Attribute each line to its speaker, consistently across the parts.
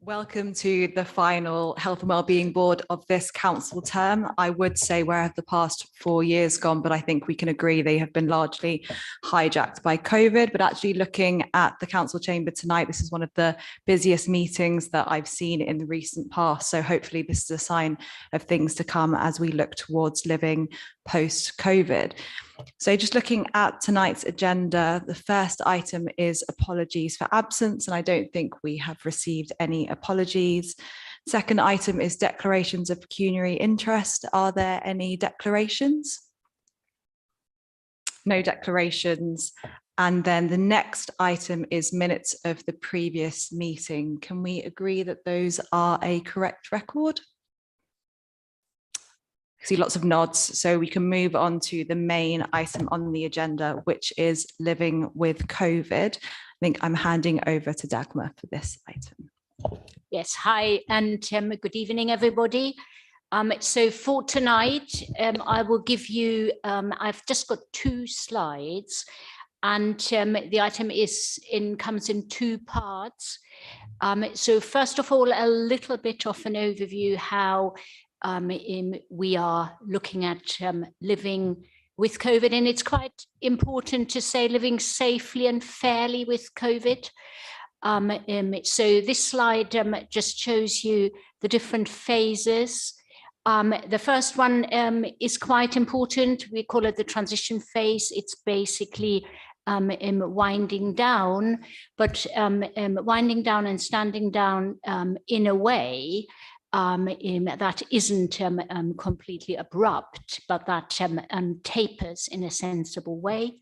Speaker 1: Welcome to the final Health and Wellbeing Board of this council term. I would say where have the past 4 years gone, but I think we can agree they have been largely hijacked by COVID. But actually looking at the council chamber tonight, this is one of the busiest meetings that I've seen in the recent past. So hopefully this is a sign of things to come as we look towards living post-COVID. So just looking at tonight's agenda, the first item is apologies for absence, and I don't think we have received any apologies. Second item is declarations of pecuniary interest. Are there any declarations? No declarations. And then the next item is minutes of the previous meeting. Can we agree that those are a correct record? I see lots of nods, so we can move on to the main item on the agenda, which is living with COVID. I think I'm handing over to Dagmar for this item.
Speaker 2: Yes, hi, and good evening, everybody. So for tonight, I will give you, I've just got 2 slides, and the item comes in 2 parts. So first of all, a little bit of an overview how we are looking at living with COVID, and it's quite important to say living safely and fairly with COVID. So this slide just shows you the different phases. The first one is quite important. We call it the transition phase. It's basically winding down, but winding down and standing down in a way that isn't completely abrupt, but that tapers in a sensible way.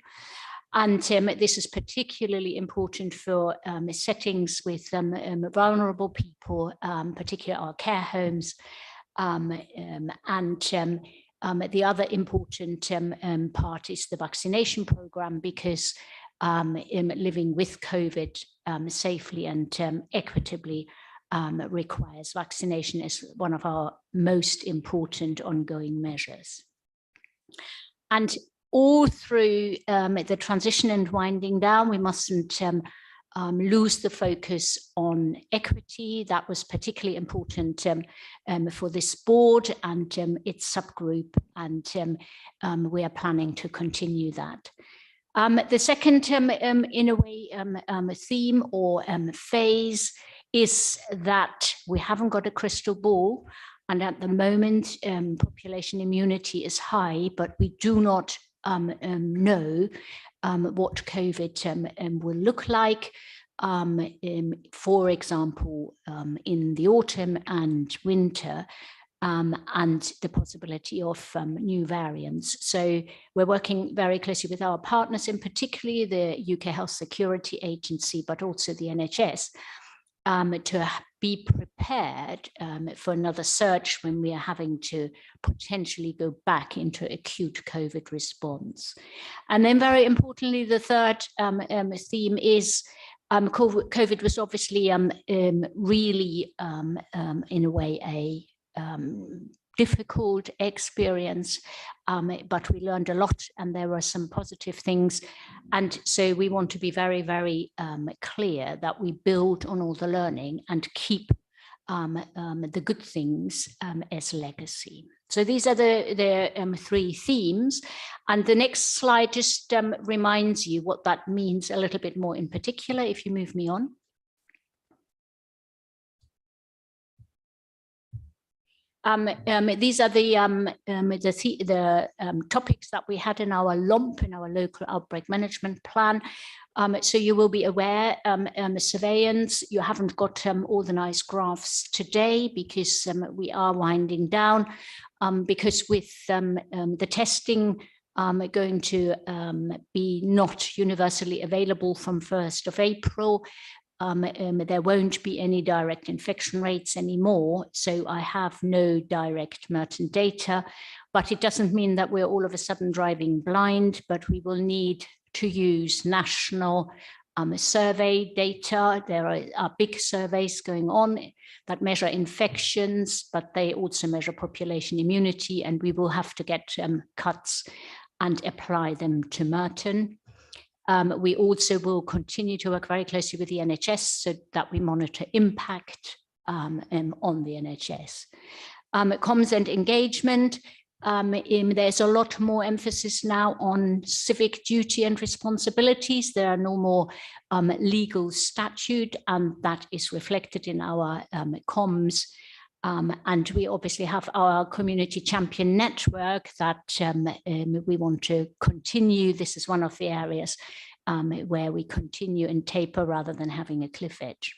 Speaker 2: And this is particularly important for settings with vulnerable people, particularly our care homes. The other important part is the vaccination program, because living with COVID safely and equitably requires vaccination as one of our most important ongoing measures. And all through the transition and winding down, we mustn't lose the focus on equity. That was particularly important for this board and its subgroup, and we are planning to continue that. The second, in a way, theme or phase is that we haven't got a crystal ball, and at the moment population immunity is high, but we do not know what COVID will look like, for example, in the autumn and winter, and the possibility of new variants. So we're working very closely with our partners, in particularly the UK Health Security Agency, but also the NHS, to be prepared for another surge when we are having to potentially go back into acute COVID response. And then very importantly, the third theme is COVID was obviously really in a way a difficult experience, but we learned a lot and there were some positive things. And so we want to be very, very clear that we build on all the learning and keep the good things as legacy. So these are the 3 themes. And the next slide just reminds you what that means a little bit more in particular, if you move me on. These are the topics that we had in our LOMP, in our local outbreak management plan. So you will be aware, surveillance, you haven't got all the nice graphs today because we are winding down, because with the testing going to be not universally available from 1st of April, there won't be any direct infection rates anymore. So I have no direct Merton data, but it doesn't mean that we're all of a sudden driving blind, but we will need to use national survey data. There are big surveys going on that measure infections, but they also measure population immunity, and we will have to get cuts and apply them to Merton. We also will continue to work very closely with the NHS so that we monitor impact on the NHS. Comms and engagement. There's a lot more emphasis now on civic duty and responsibilities. There are no more legal statute, and that is reflected in our comms. And we obviously have our community champion network that we want to continue. This is one of the areas where we continue and taper rather than having a cliff edge.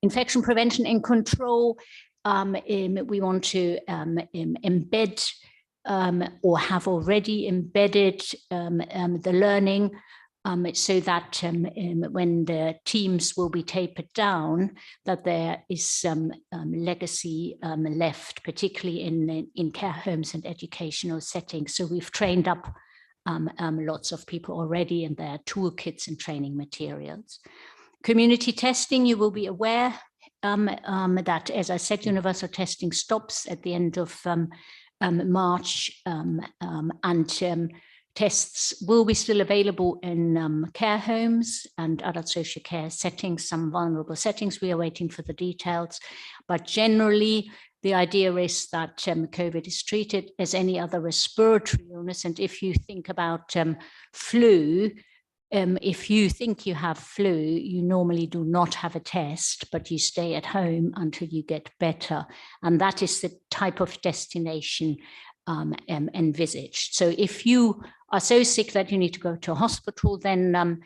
Speaker 2: Infection prevention and control. We want to embed or have already embedded the learning so that when the teams will be tapered down, that there is some legacy left, particularly in care homes and educational settings. So we've trained up lots of people already, and there are toolkits and training materials. Community testing, you will be aware that, as I said, universal testing stops at the end of March, and tests will be still available in care homes and adult social care settings, some vulnerable settings. We are waiting for the details, but generally the idea is that COVID is treated as any other respiratory illness. And if you think about flu, if you think you have flu, you normally do not have a test, but you stay at home until you get better. And that is the type of destination envisaged. So if you are so sick that you need to go to a hospital, then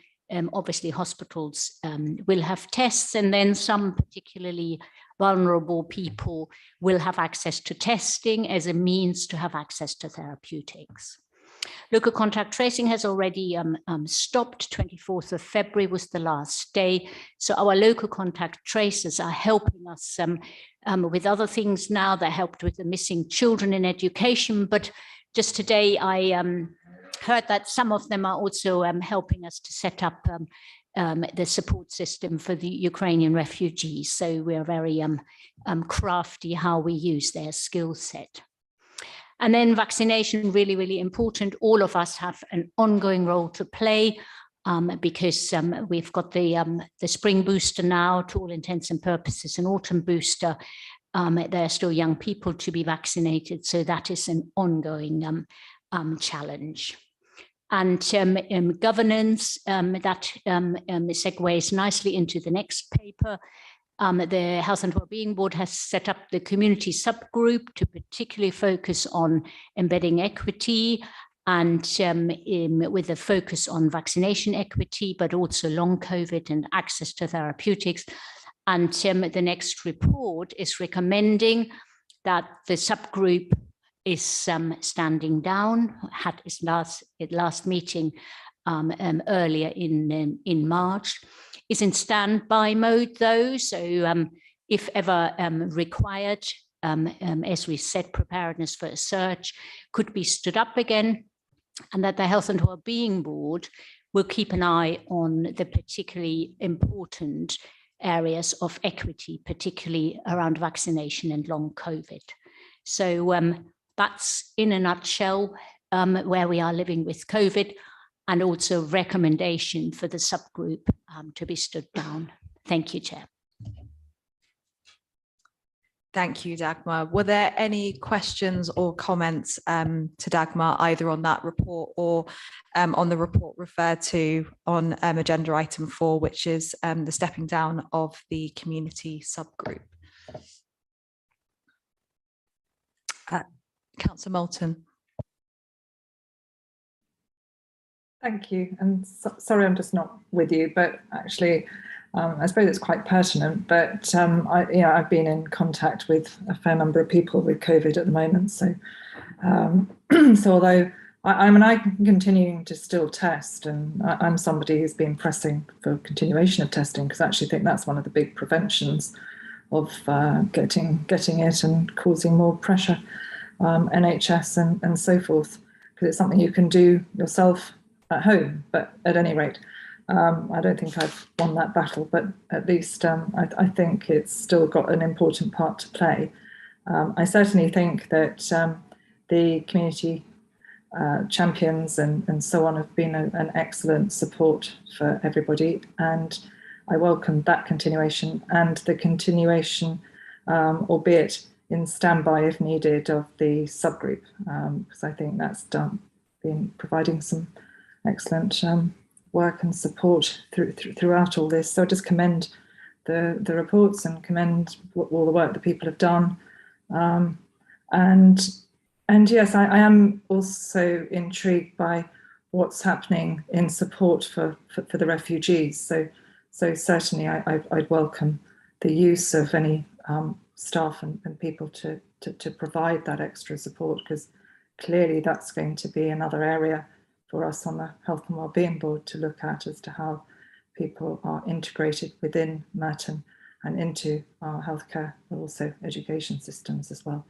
Speaker 2: obviously hospitals will have tests, and then some particularly vulnerable people will have access to testing as a means to have access to therapeutics. Local contact tracing has already stopped. 24th of February was the last day. So our local contact tracers are helping us with other things now. They helped with the missing children in education. But just today, I heard that some of them are also helping us to set up the support system for the Ukrainian refugees. So we're very crafty how we use their skill set. And then vaccination, really, really important. All of us have an ongoing role to play because we've got the spring booster now, to all intents and purposes, an autumn booster. There are still young people to be vaccinated, so that is an ongoing challenge. And governance, that segues nicely into the next paper. The Health and Wellbeing Board has set up the community subgroup to particularly focus on embedding equity and with a focus on vaccination equity, but also long COVID and access to therapeutics. And the next report is recommending that the subgroup is standing down, had its last meeting earlier in March, is in standby mode though. So if ever required, as we said, preparedness for a surge could be stood up again, and that the Health and Wellbeing Board will keep an eye on the particularly important areas of equity, particularly around vaccination and long COVID. So that's in a nutshell where we are living with COVID, and also recommendation for the subgroup to be stood down. Thank you, Chair.
Speaker 1: Thank you, Dagmar. Were there any questions or comments to Dagmar, either on that report or on the report referred to on agenda item 4, which is the stepping down of the community subgroup? Councillor Moulton.
Speaker 3: Thank you, and sorry I'm just not with you, but actually I suppose it's quite pertinent, but I've been in contact with a fair number of people with COVID at the moment, so so although I'm continuing to still test, and I'm somebody who's been pressing for continuation of testing, because I actually think that's one of the big preventions of getting it and causing more pressure, NHS and so forth, because it's something you can do yourself at home. But at any rate, I don't think I've won that battle, but at least I think it's still got an important part to play. I certainly think that the community champions and so on have been an excellent support for everybody, and I welcome that continuation and the continuation, albeit in standby if needed, of the subgroup, because I think that's been providing some excellent work and support throughout all this. So I just commend the reports and commend all the work that people have done. And yes, I am also intrigued by what's happening in support for the refugees. So certainly I'd welcome the use of any staff and people to provide that extra support, because clearly that's going to be another area for us on the Health and Wellbeing Board to look at, as to how people are integrated within Merton and into our healthcare, but also education systems as well.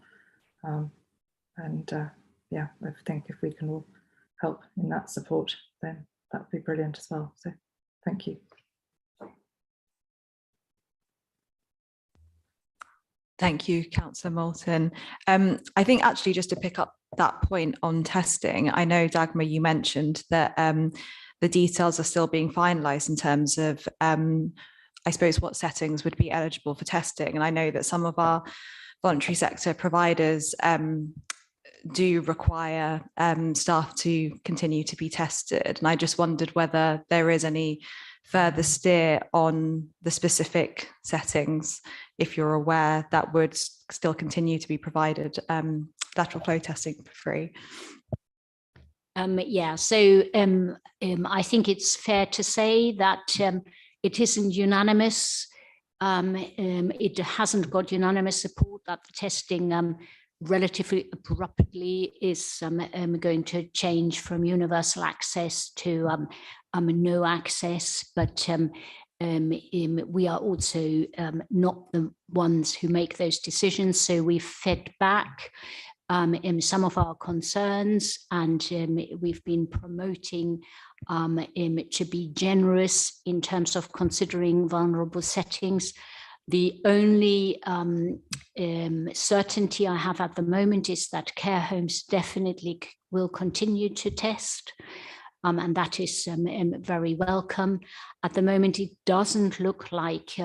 Speaker 3: Yeah, I think if we can all help in that support, then that would be brilliant as well. So thank you.
Speaker 1: Thank you, Councillor Moulton. I think actually just to pick up that point on testing, I know, Dagmar, you mentioned that the details are still being finalised in terms of, I suppose, what settings would be eligible for testing. And I know that some of our voluntary sector providers do require staff to continue to be tested. And I just wondered whether there is any further steer on the specific settings, if you're aware, that would still continue to be provided lateral flow testing for free.
Speaker 2: Yeah, so I think it's fair to say that it isn't unanimous. It hasn't got unanimous support that the testing relatively abruptly is going to change from universal access to no access, but we are also not the ones who make those decisions. So we've fed back some of our concerns, and we've been promoting to be generous in terms of considering vulnerable settings. The only certainty I have at the moment is that care homes definitely will continue to test, and that is very welcome. At the moment, it doesn't look like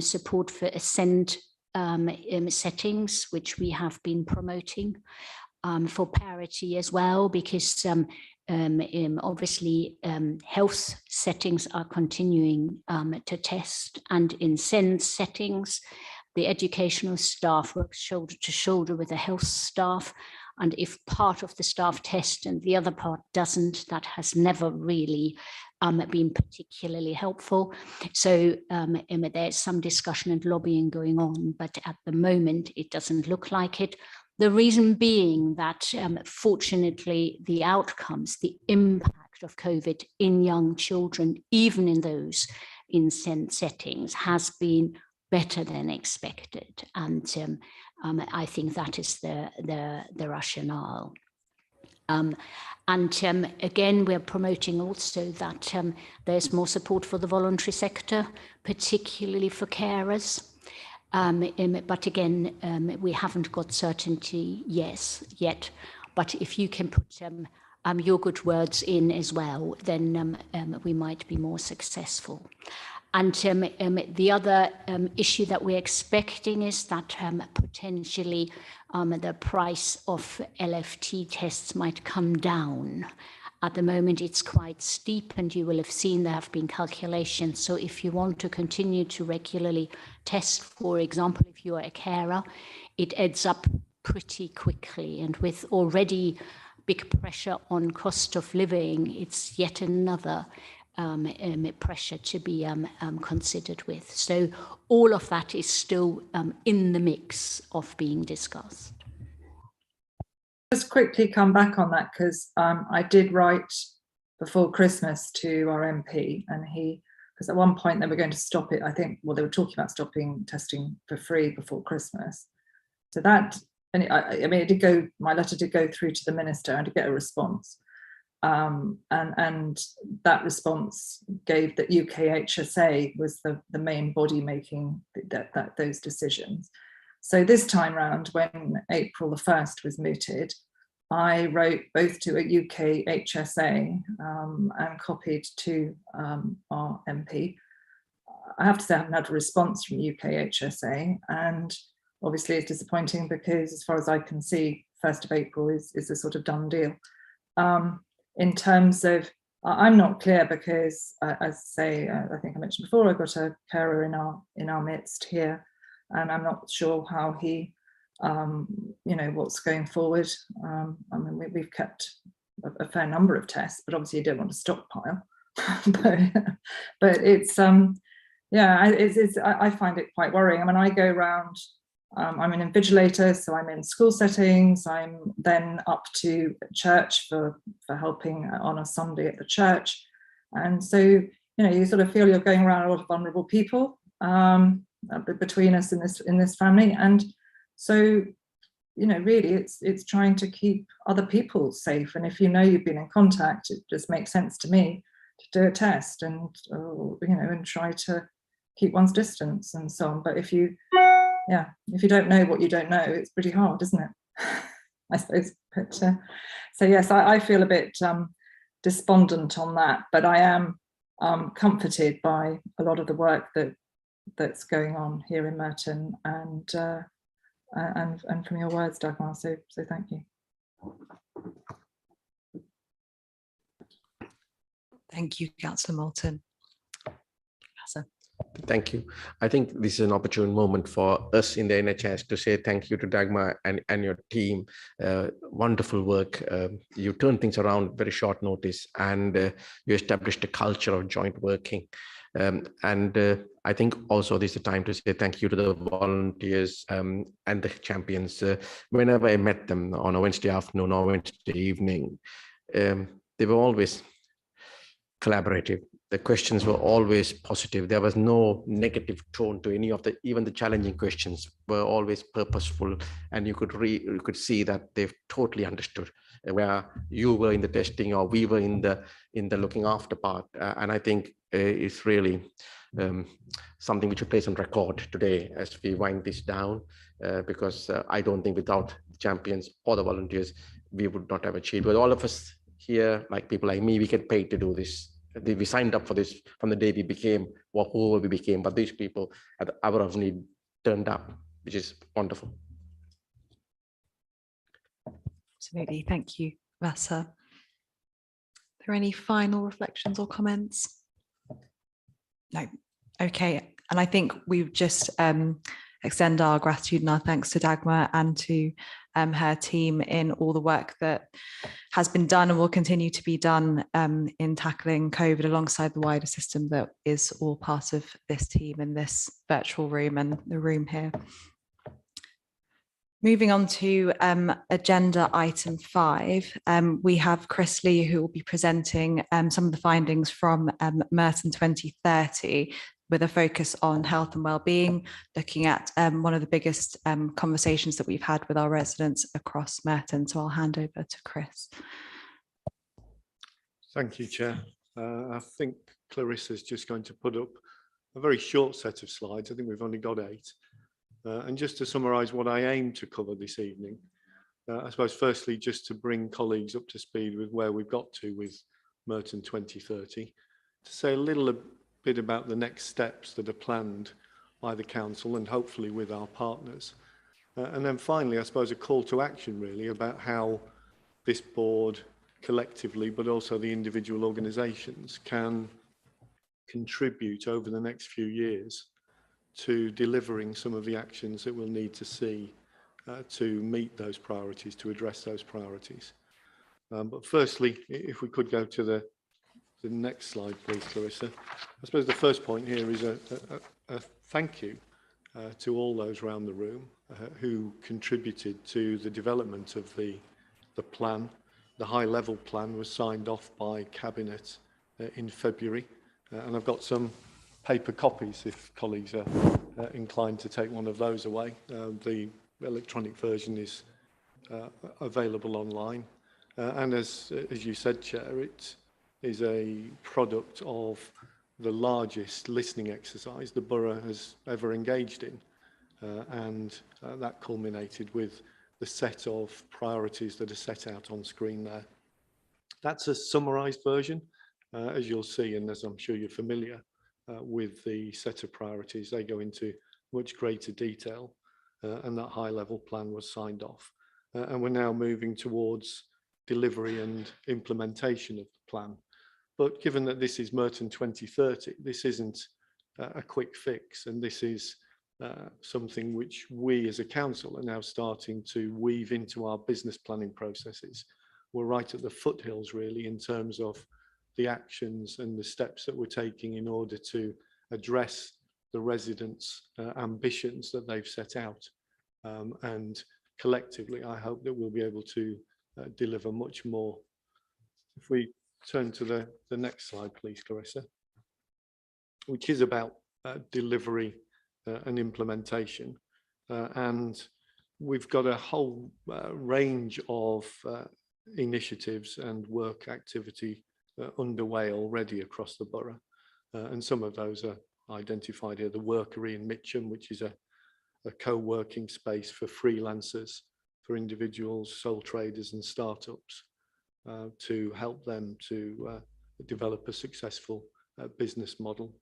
Speaker 2: support for Ascend settings, which we have been promoting, for parity as well, because obviously health settings are continuing to test, and in SEND settings, the educational staff works shoulder to shoulder with the health staff. And if part of the staff test and the other part doesn't, that has never really been particularly helpful. So there's some discussion and lobbying going on, but at the moment it doesn't look like it. The reason being that fortunately the outcomes, the impact of COVID in young children, even in those in settings, has been better than expected. And I think that is the rationale. And again, we're promoting also that there's more support for the voluntary sector, particularly for carers. But again, we haven't got certainty yet. But if you can put your good words in as well, then we might be more successful. And the other issue that we're expecting is that potentially the price of LFT tests might come down. At the moment, it's quite steep, and you will have seen there have been calculations. So if you want to continue to regularly test, for example, if you are a carer, it adds up pretty quickly. And with already big pressure on cost of living, it's yet another pressure to be considered with. So all of that is still in the mix of being discussed.
Speaker 3: Just quickly come back on that, because I did write before Christmas to our MP, and because at one point they were going to stop it, I think, well, they were talking about stopping testing for free before Christmas. So that, and I mean, my letter did go through to the minister and to get a response. And that response gave that UKHSA was the main body making those decisions. So this time round, when April the 1st was mooted, I wrote both to a UKHSA and copied to our MP, I have to say I haven't had a response from UKHSA, and obviously it's disappointing because as far as I can see, 1st of April is a sort of done deal. In terms of, I'm not clear because, as I say, I think I mentioned before, I've got a carer in our midst here, and I'm not sure how he, you know, what's going forward. I mean, we've kept a fair number of tests, but obviously you don't want to stockpile. but it's yeah, I find it quite worrying. I mean, I go around. I'm an invigilator, so I'm in school settings. I'm then up to church for helping on a Sunday at the church, and so you know, you sort of feel you're going around a lot of vulnerable people between us in this family, and so you know, really, it's trying to keep other people safe. And if you know you've been in contact, it just makes sense to me to do a test and you know, and try to keep one's distance and so on. But if you don't know what you don't know, it's pretty hard, isn't it? I suppose. But so yes, I feel a bit despondent on that, but I am comforted by a lot of the work that's going on here in Merton, and from your words, Dagmar. So thank you.
Speaker 1: Thank you, Councillor Moulton.
Speaker 4: Thank you. I think this is an opportune moment for us in the NHS to say thank you to Dagmar and your team. Wonderful work. You turned things around very short notice, and you established a culture of joint working. I think also this is a time to say thank you to the volunteers and the champions. Whenever I met them on a Wednesday afternoon or Wednesday evening, they were always collaborative. The questions were always positive. There was no negative tone to any of even the challenging questions were always purposeful, and you could see that they've totally understood where you were in the testing or we were in the looking after part. And I think it's really something which should place on record today as we wind this down, because I don't think without the champions or the volunteers, we would not have achieved. But all of us here, like people like me, we get paid to do this. We signed up for this from the day we became whoever we became, but these people at the hour of need turned up, which is wonderful.
Speaker 1: Absolutely, thank you, Vasa. Are there any final reflections or comments? No. Okay, and I think we've just extend our gratitude and our thanks to Dagmar and to her team in all the work that has been done and will continue to be done in tackling COVID alongside the wider system that is all part of this team in this virtual room and the room here. Moving on to agenda item 5, we have Chris Lee, who will be presenting some of the findings from Merton 2030 with a focus on health and wellbeing, looking at one of the biggest conversations that we've had with our residents across Merton. So I'll hand over to Chris.
Speaker 5: Thank you, Chair. I think Clarissa's just going to put up a very short set of slides. I think we've only got 8. And just to summarise what I aim to cover this evening, I suppose firstly, just to bring colleagues up to speed with where we've got to with Merton 2030, to say a little bit about the next steps that are planned by the council and hopefully with our partners. And then finally, I suppose a call to action really about how this board collectively, but also the individual organisations can contribute over the next few years to delivering some of the actions that we'll need to see to meet those priorities, to address those priorities. But firstly, if we could go to the next slide, please, Clarissa. I suppose the first point here is a thank you to all those around the room who contributed to the development of the plan. The high-level plan was signed off by Cabinet in February, and I've got some paper copies if colleagues are inclined to take one of those away. The electronic version is available online, and as you said, Chair, it is a product of the largest listening exercise the borough has ever engaged in, and that culminated with the set of priorities that are set out on screen there. That's a summarised version, as you'll see, and as I'm sure you're familiar. with the set of priorities. They go into much greater detail, and that high level plan was signed off. And we're now moving towards delivery and implementation of the plan. But given that this is Merton 2030, this isn't a quick fix, and this is something which we as a council are now starting to weave into our business planning processes. We're right at the foothills really in terms of the actions and the steps that we're taking in order to address the residents' ambitions that they've set out. And collectively, I hope that we'll be able to deliver much more. If we turn to the next slide, please, Clarissa, which is about delivery and implementation. And we've got a whole range of initiatives and work activity underway already across the borough. And some of those are identified here. The Workery in Mitcham, which is a co-working space for freelancers, for individuals, sole traders and startups, to help them to develop a successful business model.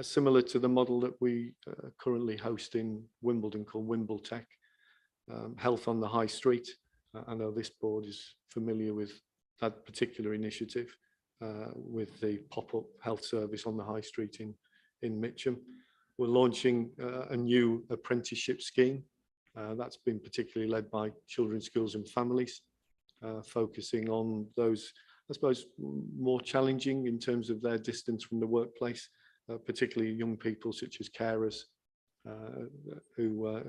Speaker 5: Similar to the model that we currently host in Wimbledon called Wimbletech, Health on the High Street. I know this board is familiar with that particular initiative with the pop-up health service on the High Street in Mitcham. We're launching a new apprenticeship scheme that's been particularly led by Children's Schools and Families, focusing on those, I suppose, more challenging in terms of their distance from the workplace, particularly young people such as carers who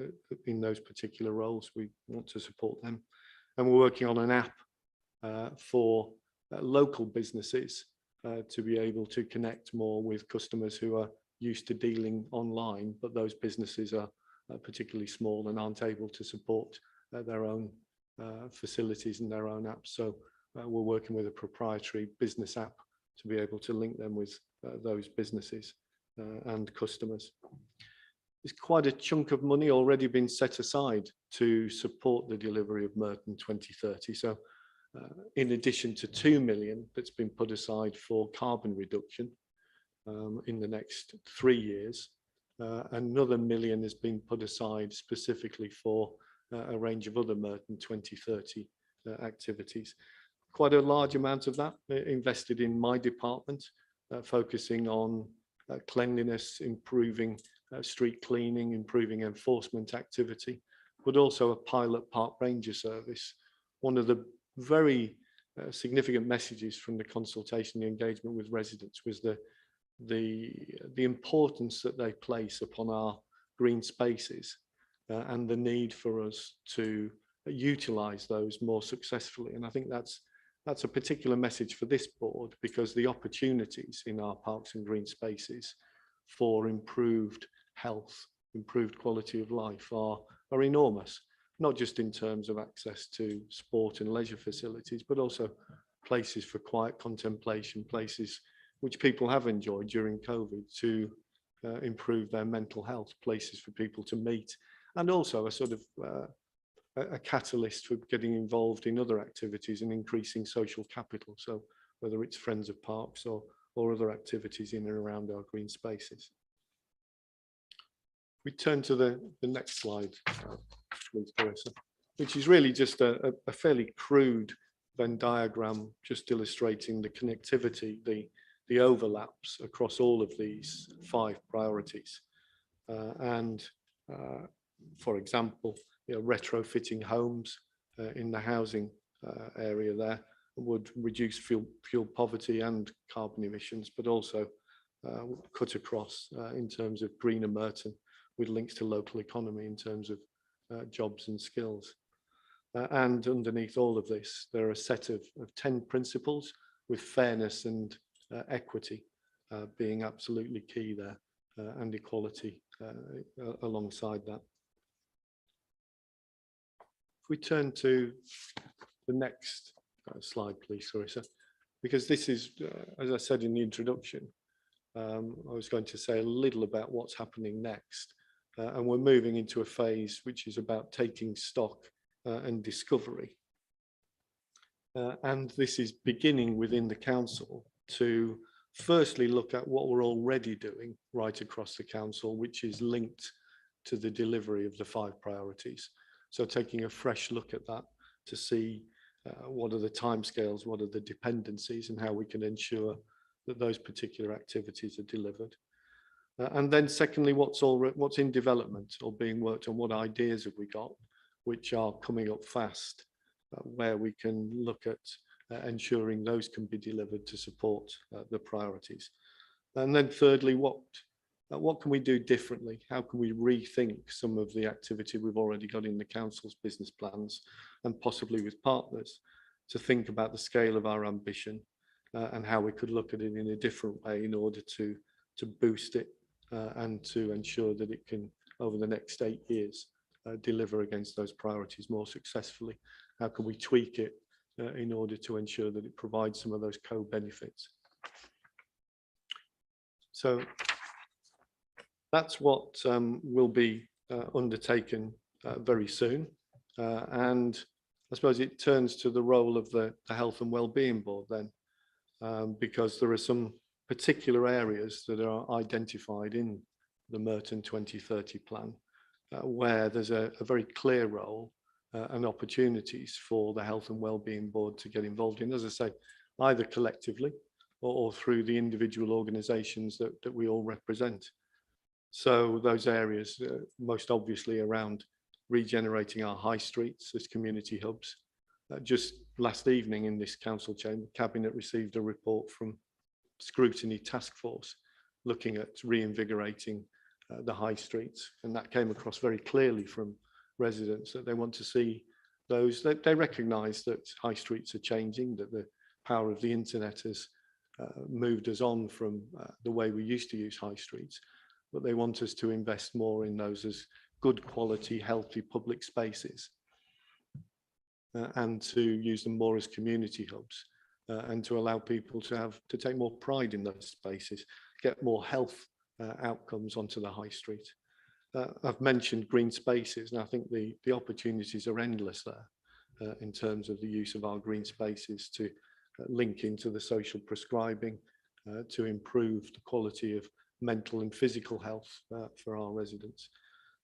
Speaker 5: in those particular roles. We want to support them. And we're working on an app for local businesses to be able to connect more with customers who are used to dealing online, but those businesses are particularly small and aren't able to support their own facilities and their own apps. So we're working with a proprietary business app to be able to link them with those businesses and customers. There's quite a chunk of money already been set aside to support the delivery of Merton 2030. So in addition to 2 million that's been put aside for carbon reduction in the next 3 years, another 1 million has been put aside specifically for a range of other Merton 2030 activities. Quite a large amount of that invested in my department, focusing on cleanliness, improving street cleaning, improving enforcement activity, but also a pilot park ranger service. One of the very significant messages from the consultation, the engagement with residents, was the importance that they place upon our green spaces and the need for us to utilize those more successfully. And I think that's a particular message for this board, because the opportunities in our parks and green spaces for improved health, improved quality of life are enormous, not just in terms of access to sport and leisure facilities, but also places for quiet contemplation, places which people have enjoyed during COVID to improve their mental health, places for people to meet, and also a sort of a catalyst for getting involved in other activities and increasing social capital. So whether it's Friends of Parks or other activities in and around our green spaces. We turn to the next slide, please, Clarissa, which is really just a fairly crude Venn diagram, just illustrating the connectivity, the overlaps across all of these 5 priorities. For example, retrofitting homes in the housing area there would reduce fuel poverty and carbon emissions, but also cut across in terms of greener Merton, with links to local economy in terms of jobs and skills. And underneath all of this, there are a set of 10 principles, with fairness and equity being absolutely key there, and equality alongside that. If we turn to the next slide, please, Clarissa, because this is, as I said in the introduction, I was going to say a little about what's happening next. And we're moving into a phase which is about taking stock and discovery. And this is beginning within the council to firstly look at what we're already doing right across the council, which is linked to the delivery of the 5 priorities. So taking a fresh look at that to see what are the timescales, what are the dependencies, and how we can ensure that those particular activities are delivered. And then secondly, what's in development or being worked on, what ideas have we got which are coming up fast, where we can look at ensuring those can be delivered to support the priorities. And then thirdly, what can we do differently? How can we rethink some of the activity we've already got in the council's business plans, and possibly with partners, to think about the scale of our ambition and how we could look at it in a different way in order to boost it and to ensure that it can, over the next 8 years, deliver against those priorities more successfully. How can we tweak it in order to ensure that it provides some of those co-benefits? So that's what will be undertaken very soon. And I suppose it turns to the role of the Health and Wellbeing Board then, because there are some particular areas that are identified in the Merton 2030 plan, where there's a very clear role and opportunities for the Health and Wellbeing Board to get involved in, as I say, either collectively or through the individual organisations that we all represent. So those areas, most obviously around regenerating our high streets as community hubs. Just last evening in this council chamber, Cabinet received a report from Scrutiny Task Force looking at reinvigorating the high streets, and that came across very clearly from residents that they want to see those. They recognise that high streets are changing, that the power of the internet has moved us on from the way we used to use high streets, but they want us to invest more in those as good quality, healthy public spaces, and to use them more as community hubs, and to allow people to take more pride in those spaces, get more health outcomes onto the high street. I've mentioned green spaces, and I think the opportunities are endless there in terms of the use of our green spaces to link into the social prescribing, to improve the quality of mental and physical health for our residents.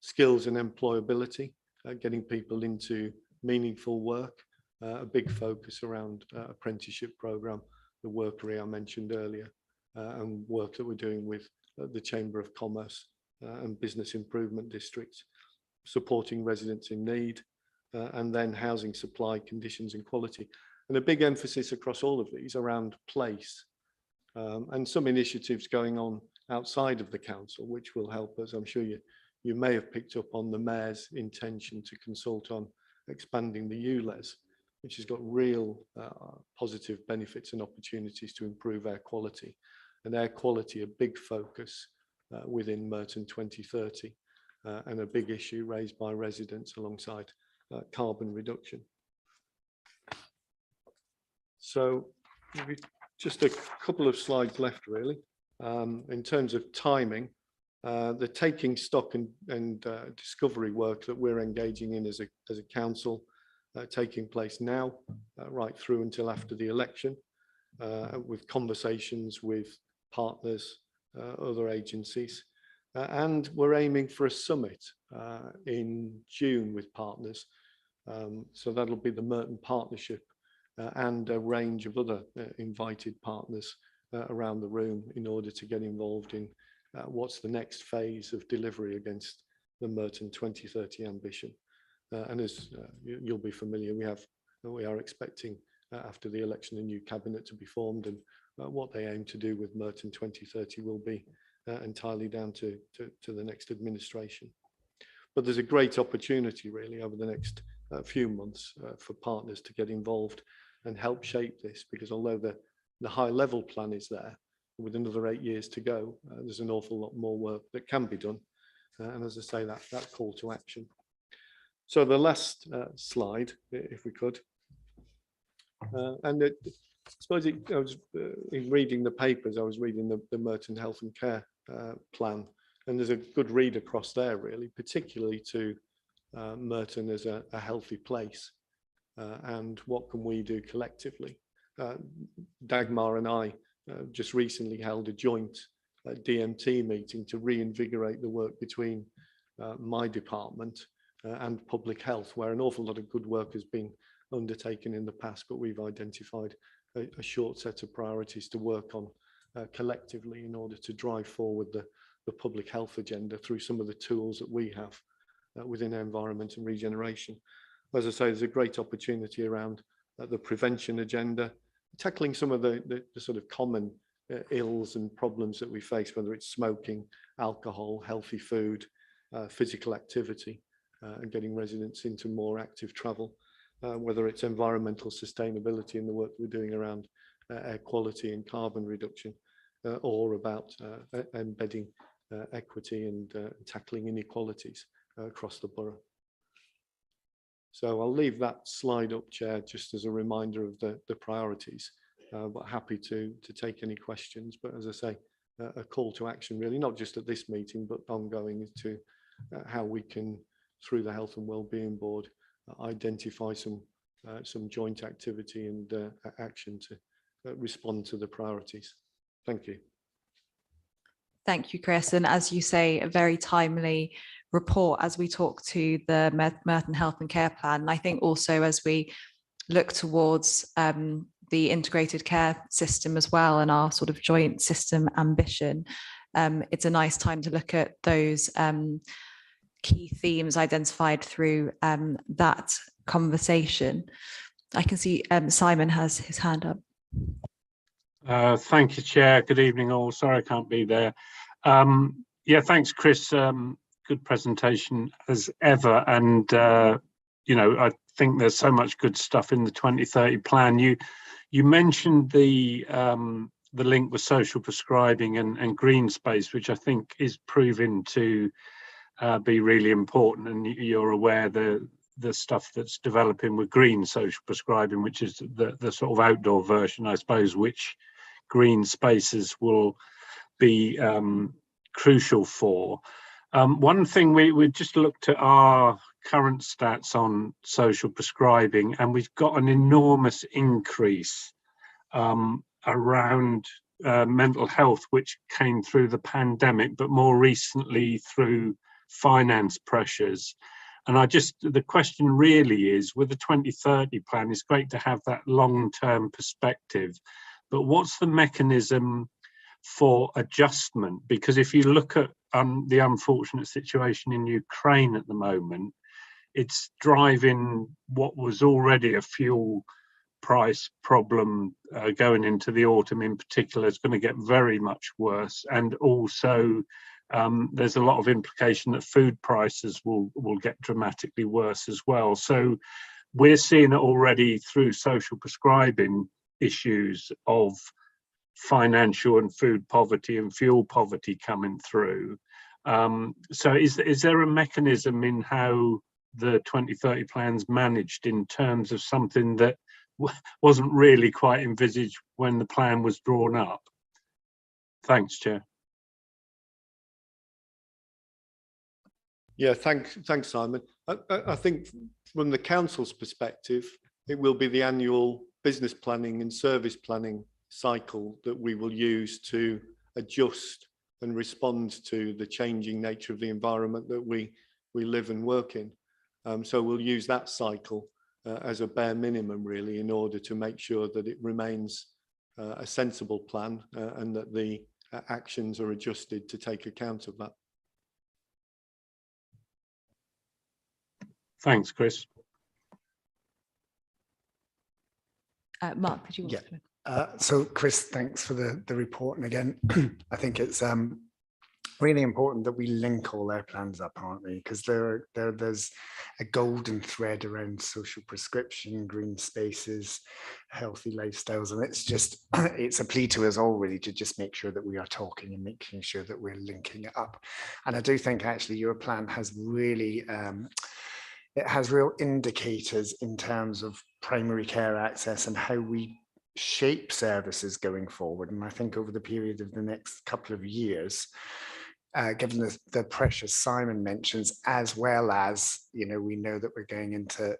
Speaker 5: Skills and employability, getting people into meaningful work, a big focus around apprenticeship program, the workery I mentioned earlier, and work that we're doing with the Chamber of Commerce and Business Improvement Districts, supporting residents in need, and then housing supply, conditions and quality. And a big emphasis across all of these around place, and some initiatives going on outside of the council, which will help us. I'm sure you may have picked up on the Mayor's intention to consult on expanding the ULEZ, which has got real positive benefits and opportunities to improve air quality. And air quality, a big focus within Merton 2030, and a big issue raised by residents alongside carbon reduction. So maybe just a couple of slides left really. In terms of timing, the taking stock and discovery work that we're engaging in as a council, taking place now, right through until after the election, with conversations with partners, other agencies, and we're aiming for a summit in June with partners. So that'll be the Merton Partnership and a range of other invited partners around the room in order to get involved in what's the next phase of delivery against the Merton 2030 ambition. And as you'll be familiar, we are expecting after the election a new cabinet to be formed, and what they aim to do with Merton 2030 will be entirely down to the next administration. But there's a great opportunity really over the next few months for partners to get involved and help shape this, because although the high level plan is there, with another 8 years to go, there's an awful lot more work that can be done. And as I say, that call to action. So the last slide, if we could. And I suppose I was in reading the papers, I was reading the Merton Health and Care plan, and there's a good read across there really, particularly to Merton as a healthy place, and what can we do collectively. Dagmar and I just recently held a joint DMT meeting to reinvigorate the work between my department and public health, where an awful lot of good work has been undertaken in the past, but we've identified a short set of priorities to work on collectively in order to drive forward the public health agenda through some of the tools that we have within environment and regeneration. As I say, there's a great opportunity around the prevention agenda, tackling some of the sort of common ills and problems that we face, whether it's smoking, alcohol, healthy food, physical activity, and getting residents into more active travel, whether it's environmental sustainability in the work we're doing around air quality and carbon reduction, or about embedding equity and tackling inequalities across the borough. So I'll leave that slide up, Chair, just as a reminder of the priorities, but happy to take any questions. But as I say, a call to action really, not just at this meeting, but ongoing to how we can, through the Health and Wellbeing Board, identify some joint activity and action to respond to the priorities. Thank you.
Speaker 1: Thank you, Chris. And as you say, a very timely report as we talk to the Merton Health and Care Plan. And I think also as we look towards the integrated care system as well and our sort of joint system ambition, it's a nice time to look at those key themes identified through that conversation. I can see Simon has his hand up.
Speaker 6: Thank you, Chair. Good evening all. Sorry I can't be there. Yeah, thanks, Chris. Good presentation as ever. And, you know, I think there's so much good stuff in the 2030 plan. You mentioned the link with social prescribing and green space, which I think is proving to be really important. And you're aware the stuff that's developing with green social prescribing, which is the sort of outdoor version, I suppose, which green spaces will be crucial for. One thing we just looked at our current stats on social prescribing, and we've got an enormous increase around mental health, which came through the pandemic, but more recently through finance pressures. And the question really is, with the 2030 plan, it's great to have that long-term perspective, but what's the mechanism for adjustment? Because if you look at the unfortunate situation in Ukraine at the moment, it's driving what was already a fuel price problem going into the autumn in particular. It's going to get very much worse. And also there's a lot of implication that food prices will get dramatically worse as well. So we're seeing it already through social prescribing issues of financial and food poverty and fuel poverty coming through. So is there a mechanism in how the 2030 plan's managed in terms of something that wasn't really quite envisaged when the plan was drawn up? Thanks, Chair.
Speaker 5: Yeah, thanks, Simon. I think from the council's perspective, it will be the annual business planning and service planning cycle that we will use to adjust and respond to the changing nature of the environment that we live and work in. So we'll use that cycle as a bare minimum, really, in order to make sure that it remains a sensible plan and that the actions are adjusted to take account of that.
Speaker 6: Thanks, Chris.
Speaker 1: Mark, did you want to?
Speaker 7: So Chris, thanks for the report. And again, I think it's really important that we link all their plans up, aren't we? Because there's a golden thread around social prescription, green spaces, healthy lifestyles. And it's a plea to us all really to just make sure that we are talking and making sure that we're linking it up. And I do think actually your plan has really, it has real indicators in terms of primary care access and how we shape services going forward. And I think over the period of the next couple of years, given the pressures Simon mentions, as well as, we know that we're going into,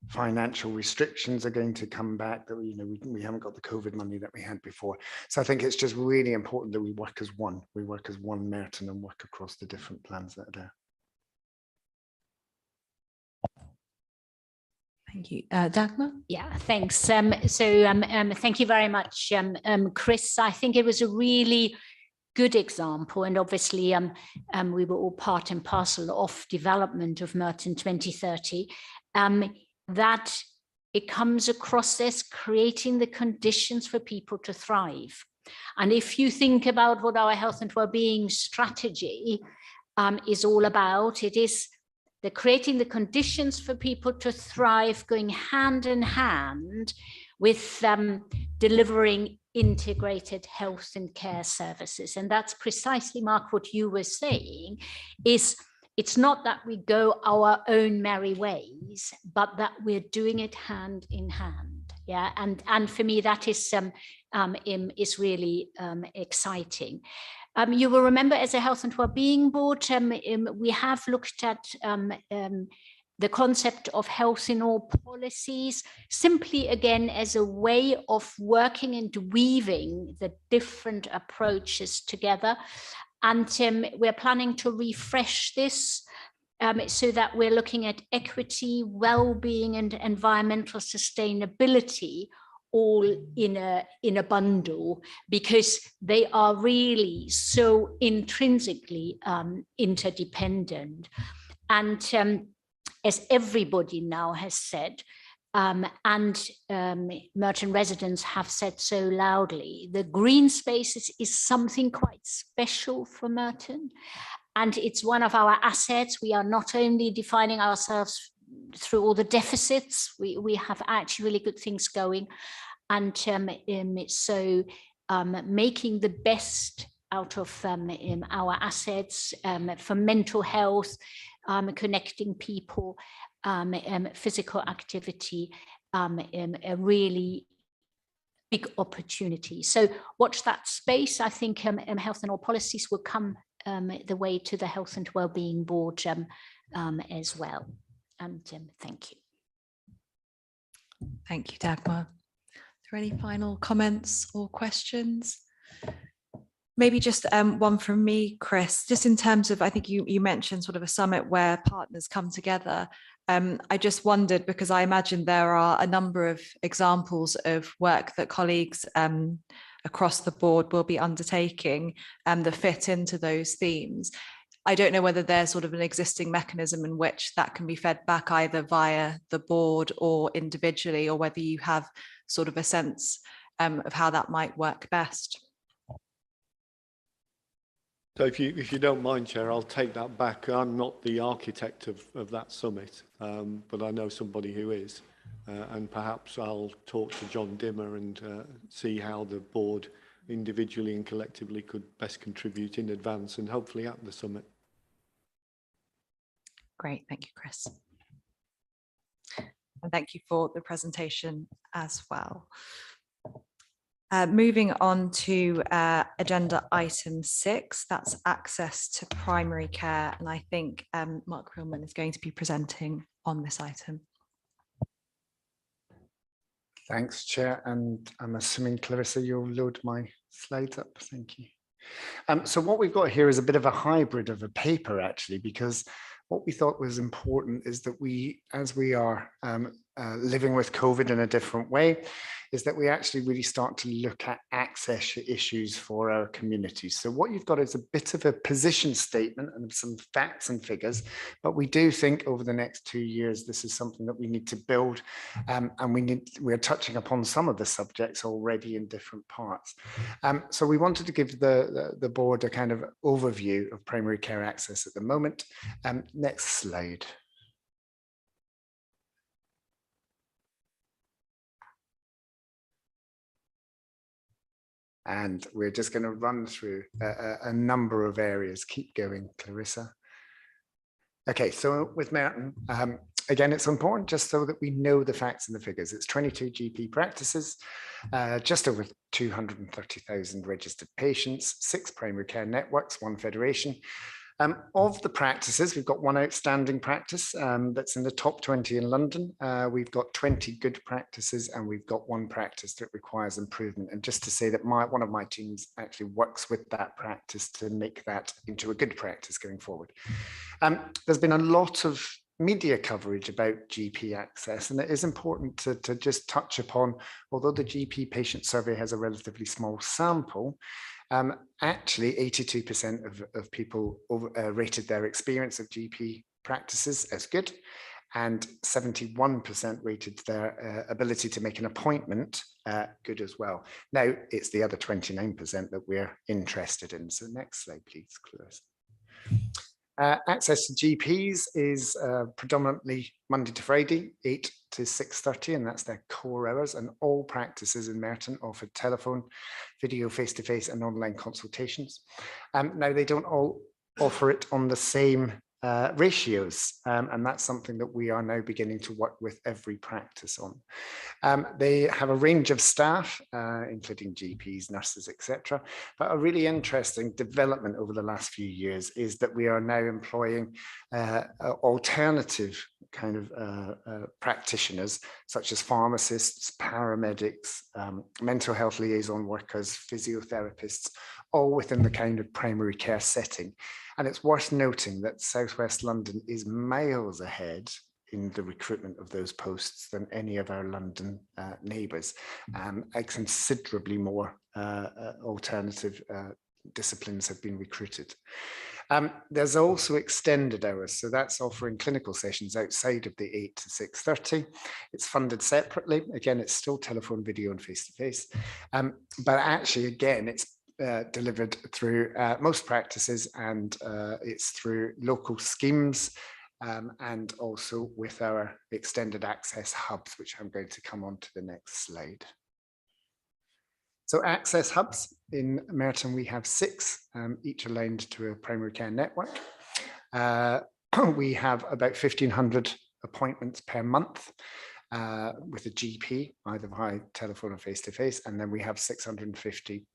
Speaker 7: financial restrictions are going to come back, that we haven't got the COVID money that we had before. So I think it's just really important that we work as one. We work as one Merton and work across the different plans that are there.
Speaker 1: Thank you. Dagmar?
Speaker 2: Yeah, thanks. Thank you very much, Chris. I think it was a really good example, and obviously we were all part and parcel of development of Merton 2030, that it comes across as creating the conditions for people to thrive. And if you think about what our health and well-being strategy is all about, it is creating the conditions for people to thrive, going hand in hand with delivering integrated health and care services. And that's precisely, Mark, what you were saying, is it's not that we go our own merry ways, but that we're doing it hand in hand. Yeah, and for me, that is really exciting. You will remember, as a health and well-being board, we have looked at the concept of health in all policies, simply again as a way of working and weaving the different approaches together. And we're planning to refresh this so that we're looking at equity, well-being and environmental sustainability all in a bundle, because they are really so intrinsically interdependent. And as everybody now has said, and Merton residents have said so loudly, the green spaces is something quite special for Merton, and it's one of our assets. We are not only defining ourselves through all the deficits, we have actually really good things going, and so making the best out of our assets for mental health, connecting people, physical activity, a really big opportunity. So watch that space. I think health and all policies will come the way to the Health and Wellbeing Board as well. And thank you.
Speaker 1: Thank you, Dagmar. Are there any final comments or questions? Maybe just one from me, Chris, just in terms of, I think you mentioned sort of a summit where partners come together. I just wondered, because I imagine there are a number of examples of work that colleagues across the board will be undertaking that fit into those themes. I don't know whether there's sort of an existing mechanism in which that can be fed back either via the board or individually, or whether you have sort of a sense of how that might work best.
Speaker 5: So if you don't mind, Chair, I'll take that back. I'm not the architect of that summit, but I know somebody who is. And perhaps I'll talk to John Dimmer and see how the board individually and collectively could best contribute in advance and hopefully at the summit.
Speaker 1: Great, thank you, Chris. And thank you for the presentation as well. Moving on to agenda item 6, that's access to primary care. And I think Mark Rillman is going to be presenting on this item.
Speaker 7: Thanks, Chair. And I'm assuming, Clarissa, you'll load my slides up. Thank you. So what we've got here is a bit of a hybrid of a paper, actually, because what we thought was important is that we, as we are living with COVID in a different way, is that we actually really start to look at access issues for our communities. So what you've got is a bit of a position statement and some facts and figures, but we do think over the next 2 years, this is something that we need to build, and we're touching upon some of the subjects already in different parts. So we wanted to give the board a kind of overview of primary care access at the moment. Next slide. And we're just going to run through a number of areas. Keep going, Clarissa. Okay, so with Merton, again, it's important just so that we know the facts and the figures. It's 22 GP practices, just over 230,000 registered patients, 6 primary care networks, 1 federation. Of the practices, we've got one outstanding practice that's in the top 20 in London. We've got 20 good practices, and we've got one practice that requires improvement. And just to say that one of my teams actually works with that practice to make that into a good practice going forward. There's been a lot of media coverage about GP access, and it is important to just touch upon, although the GP patient survey has a relatively small sample, actually 82% of people rated their experience of GP practices as good, and 71% rated their ability to make an appointment good as well. Now, it's the other 29% that we're interested in. So next slide, please, Clarissa. Access to GPs is predominantly Monday to Friday, 8 to 6:30, and that's their core hours. And all practices in Merton offer telephone, video, face-to-face, and online consultations. Now, they don't all offer it on the same ratios, and that's something that we are now beginning to work with every practice on. They have a range of staff, including GPs, nurses, etc. But a really interesting development over the last few years is that we are now employing alternative kind of practitioners, such as pharmacists, paramedics, mental health liaison workers, physiotherapists, all within the kind of primary care setting. And it's worth noting that South West London is miles ahead in the recruitment of those posts than any of our London neighbours. Considerably more alternative disciplines have been recruited. There's also extended hours, so that's offering clinical sessions outside of the 8 to 6:30. It's funded separately. Again, it's still telephone, video, and face-to-face. But actually, again, it's delivered through most practices, and it's through local schemes, and also with our extended access hubs, which I'm going to come on to the next slide. So access hubs in Merton, we have 6, each aligned to a primary care network. We have about 1,500 appointments per month with a GP, either by telephone or face-to-face, and then we have 650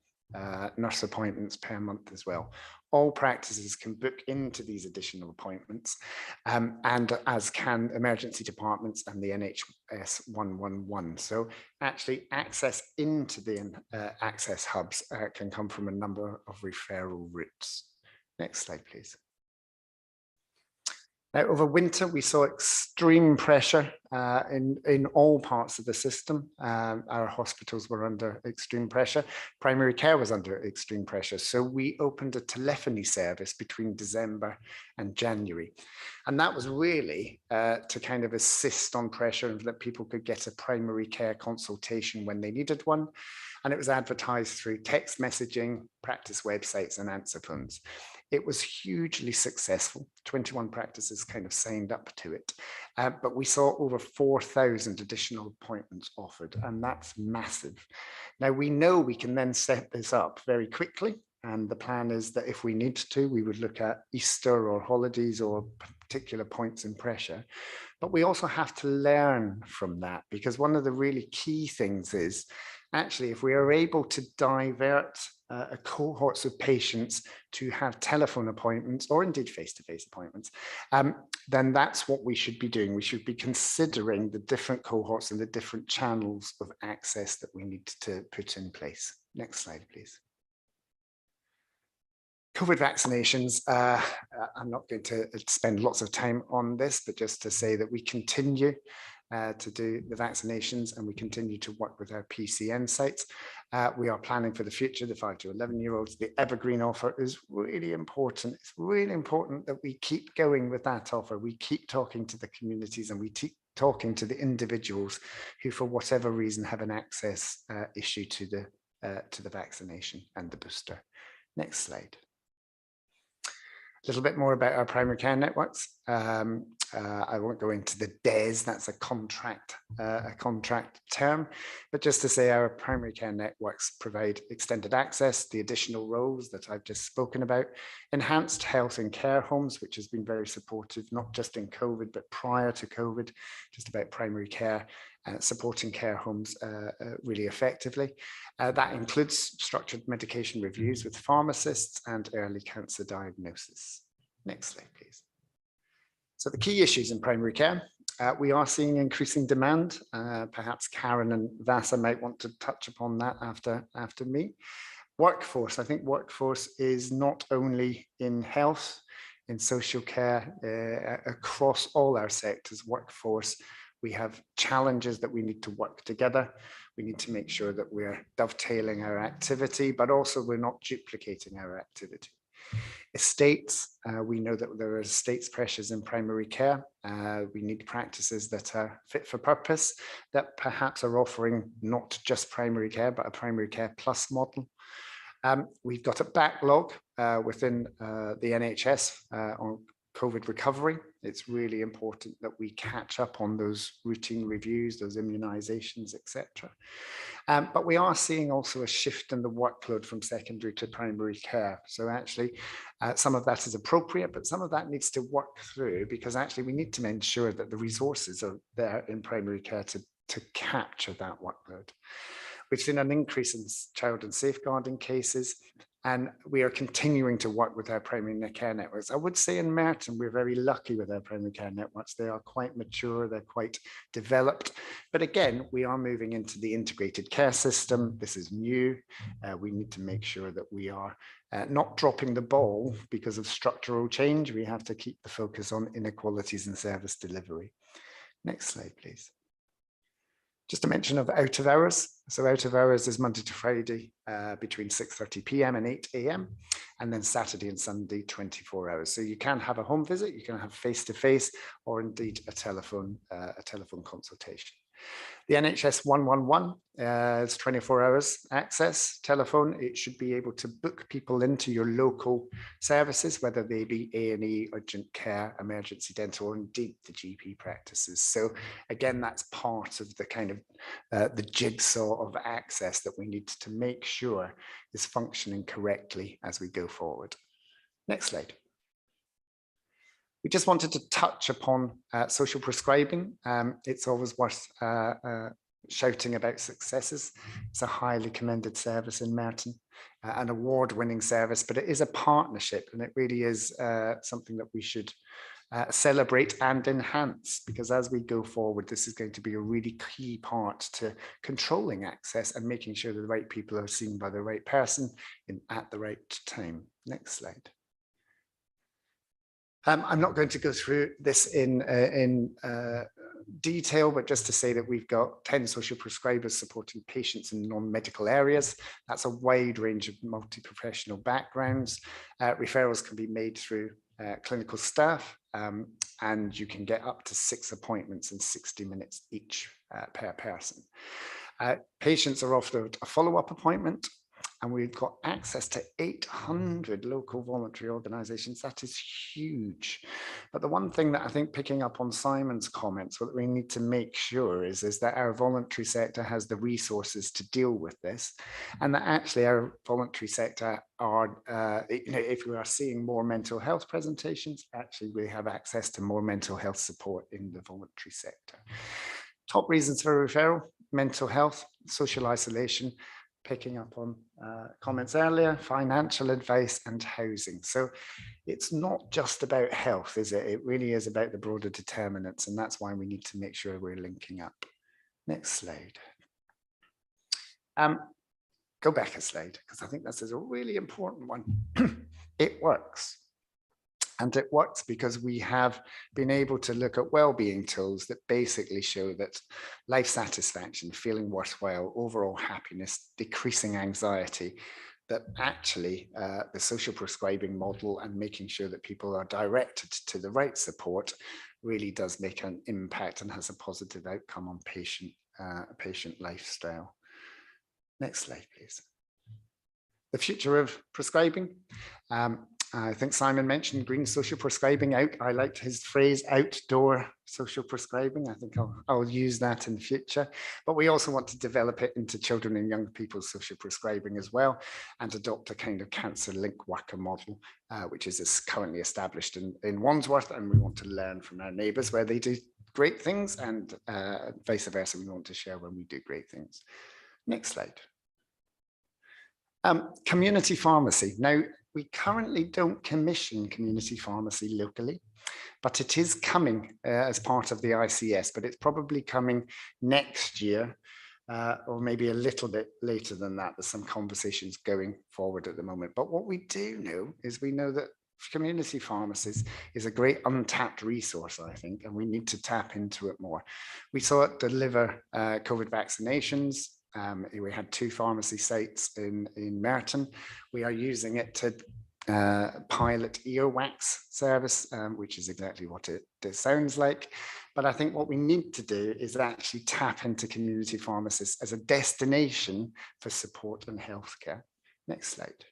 Speaker 7: nurse appointments per month as well. All practices can book into these additional appointments, and as can emergency departments and the NHS 111. So actually access into the access hubs can come from a number of referral routes. Next slide, please. Now, over winter, we saw extreme pressure in all parts of the system. Our hospitals were under extreme pressure. Primary care was under extreme pressure. So we opened a telephony service between December and January. And that was really to kind of assist on pressure and that people could get a primary care consultation when they needed one. And it was advertised through text messaging, practice websites, and answer phones. It was hugely successful. 21 practices kind of signed up to it, but we saw over 4,000 additional appointments offered, and that's massive. Now, we know we can then set this up very quickly, and the plan is that if we need to, we would look at Easter or holidays or particular points in pressure. But we also have to learn from that, because one of the really key things is actually if we are able to divert a cohorts of patients to have telephone appointments or indeed face-to-face appointments, then that's what we should be doing. We should be considering the different cohorts and the different channels of access that we need to put in place. Next slide, please. COVID vaccinations, I'm not going to spend lots of time on this, but just to say that we continue to do the vaccinations and we continue to work with our PCN sites. We are planning for the future, the 5 to 11-year-olds. The Evergreen offer is really important. It's really important that we keep going with that offer. We keep talking to the communities and we keep talking to the individuals who, for whatever reason, have an access issue to the vaccination and the booster. Next slide. A little bit more about our primary care networks. I won't go into the DES, that's a contract term, but just to say our primary care networks provide extended access, the additional roles that I've just spoken about, enhanced health and care homes, which has been very supportive, not just in COVID, but prior to COVID, just about primary care, supporting care homes really effectively. That includes structured medication reviews with pharmacists and early cancer diagnosis. Next slide, please. So the key issues in primary care, we are seeing increasing demand. Perhaps Karen and Vasa might want to touch upon that after me. Workforce, I think workforce is not only in health, in social care, across all our sectors, workforce, we have challenges that we need to work together. We need to make sure that we're dovetailing our activity, but also we're not duplicating our activity. Estates, we know that there are estates pressures in primary care. We need practices that are fit for purpose, that perhaps are offering not just primary care, but a primary care plus model. We've got a backlog within the NHS on COVID recovery. It's really important that we catch up on those routine reviews, those immunizations, etc. But we are seeing also a shift in the workload from secondary to primary care. So actually, some of that is appropriate, but some of that needs to work through, because actually we need to ensure that the resources are there in primary care to capture that workload. We've seen an increase in child and safeguarding cases, and we are continuing to work with our primary care networks. I would say in Merton, we're very lucky with our primary care networks. They are quite mature, they're quite developed. But again, we are moving into the integrated care system. This is new. We need to make sure that we are not dropping the ball because of structural change. We have to keep the focus on inequalities in service delivery. Next slide, please. Just a mention of out of hours. So out of hours is Monday to Friday between 6:30 p.m. and 8 a.m. and then Saturday and Sunday 24 hours. So you can have a home visit, you can have face-to-face, or indeed a telephone consultation. The NHS 111 is 24 hours access telephone. It should be able to book people into your local services, whether they be A&E, urgent care, emergency dental, or indeed the GP practices. So again, that's part of the kind of the jigsaw of access that we need to make sure is functioning correctly as we go forward. Next slide. We just wanted to touch upon social prescribing. It's always worth shouting about successes. It's a highly commended service in Merton, an award-winning service, but it is a partnership, and it really is something that we should celebrate and enhance, because as we go forward, this is going to be a really key part to controlling access and making sure that the right people are seen by the right person at the right time. Next slide. I'm not going to go through this in detail, but just to say that we've got 10 social prescribers supporting patients in non-medical areas. That's a wide range of multi-professional backgrounds. Referrals can be made through clinical staff, and you can get up to 6 appointments in 60 minutes each per person. Patients are offered a follow-up appointment, and we've got access to 800 local voluntary organisations. That is huge. But the one thing that I think, picking up on Simon's comments, what we need to make sure is that our voluntary sector has the resources to deal with this, and that actually our voluntary sector are, if we are seeing more mental health presentations, actually we have access to more mental health support in the voluntary sector. Top reasons for referral: mental health, social isolation, picking up on comments earlier, financial advice, and housing. So it's not just about health, is it? It really is about the broader determinants, and that's why we need to make sure we're linking up. Next slide. Go back a slide, because I think this is a really important one. It works. And it works because we have been able to look at wellbeing tools that basically show that life satisfaction, feeling worthwhile, overall happiness, decreasing anxiety, that actually the social prescribing model and making sure that people are directed to the right support really does make an impact and has a positive outcome on patient lifestyle. Next slide, please. The future of prescribing. I think Simon mentioned green social prescribing out. I liked his phrase, outdoor social prescribing. I think I'll use that in the future. But we also want to develop it into children and young people's social prescribing as well, and adopt a kind of cancer link worker model, which is currently established in Wandsworth. And we want to learn from our neighbours where they do great things, and vice versa. We want to share when we do great things. Next slide. Community pharmacy. Now, we currently don't commission community pharmacy locally, but it is coming as part of the ICS, but it's probably coming next year, or maybe a little bit later than that. There's some conversations going forward at the moment. But what we do know is we know that community pharmacies is a great untapped resource, I think, and we need to tap into it more. We saw it deliver COVID vaccinations. We had 2 pharmacy sites in Merton. We are using it to pilot earwax service, which is exactly what it sounds like. But I think what we need to do is actually tap into community pharmacists as a destination for support and healthcare. Next slide.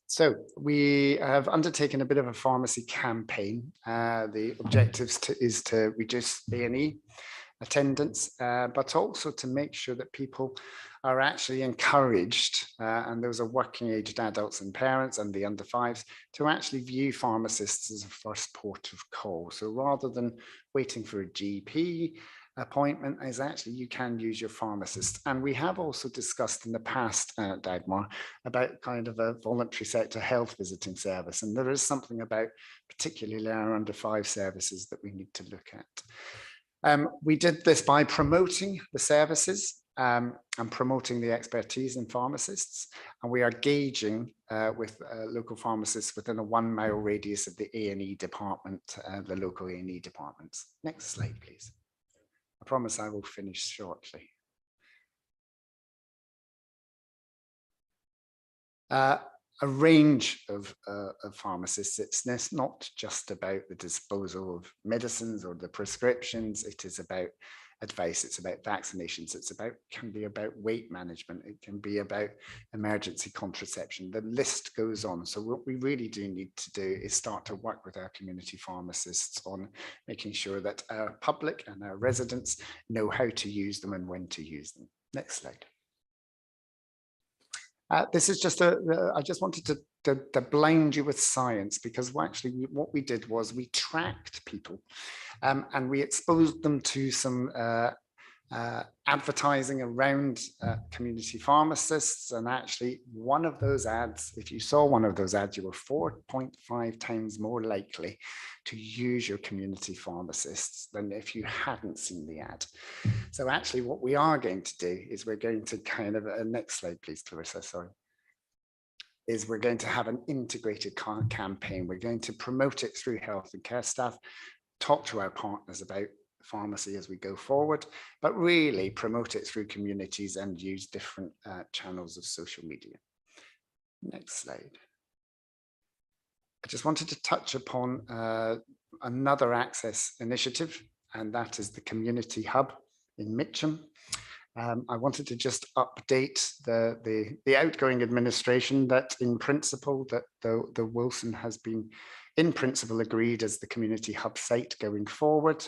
Speaker 7: So we have undertaken a bit of a pharmacy campaign. The objectives is to reduce A&E attendance, but also to make sure that people are actually encouraged, and those are working aged adults and parents and the under 5s, to actually view pharmacists as a first port of call. So rather than waiting for a GP appointment, is actually you can use your pharmacist. And we have also discussed in the past, Dagmar, about kind of a voluntary sector health visiting service. And there is something about particularly our under 5 services that we need to look at. We did this by promoting the services and promoting the expertise in pharmacists. And we are gauging with local pharmacists within a 1-mile radius of the A&E department, the local A&E departments. Next slide, please. I promise I will finish shortly. A range of pharmacists. It's not just about the disposal of medicines or the prescriptions. It is about advice. It's about vaccinations. Can be about weight management. It can be about emergency contraception. The list goes on. So what we really do need to do is start to work with our community pharmacists on making sure that our public and our residents know how to use them and when to use them. Next slide. This is just I just wanted to blind you with science, because what we did was we tracked people and we exposed them to some advertising around community pharmacists. And actually one of those ads, if you saw one of those ads, you were 4.5 times more likely to use your community pharmacists than if you hadn't seen the ad. So actually what we are going to do is we're going to kind of, next slide please, Clarissa, sorry, is we're going to have an integrated campaign. We're going to promote it through health and care staff, talk to our partners about pharmacy as we go forward, but really promote it through communities and use different channels of social media. Next slide. I just wanted to touch upon another access initiative, and that is the community hub in Mitcham. I wanted to just update the outgoing administration that in principle that the Wilson has been in principle agreed as the community hub site going forward.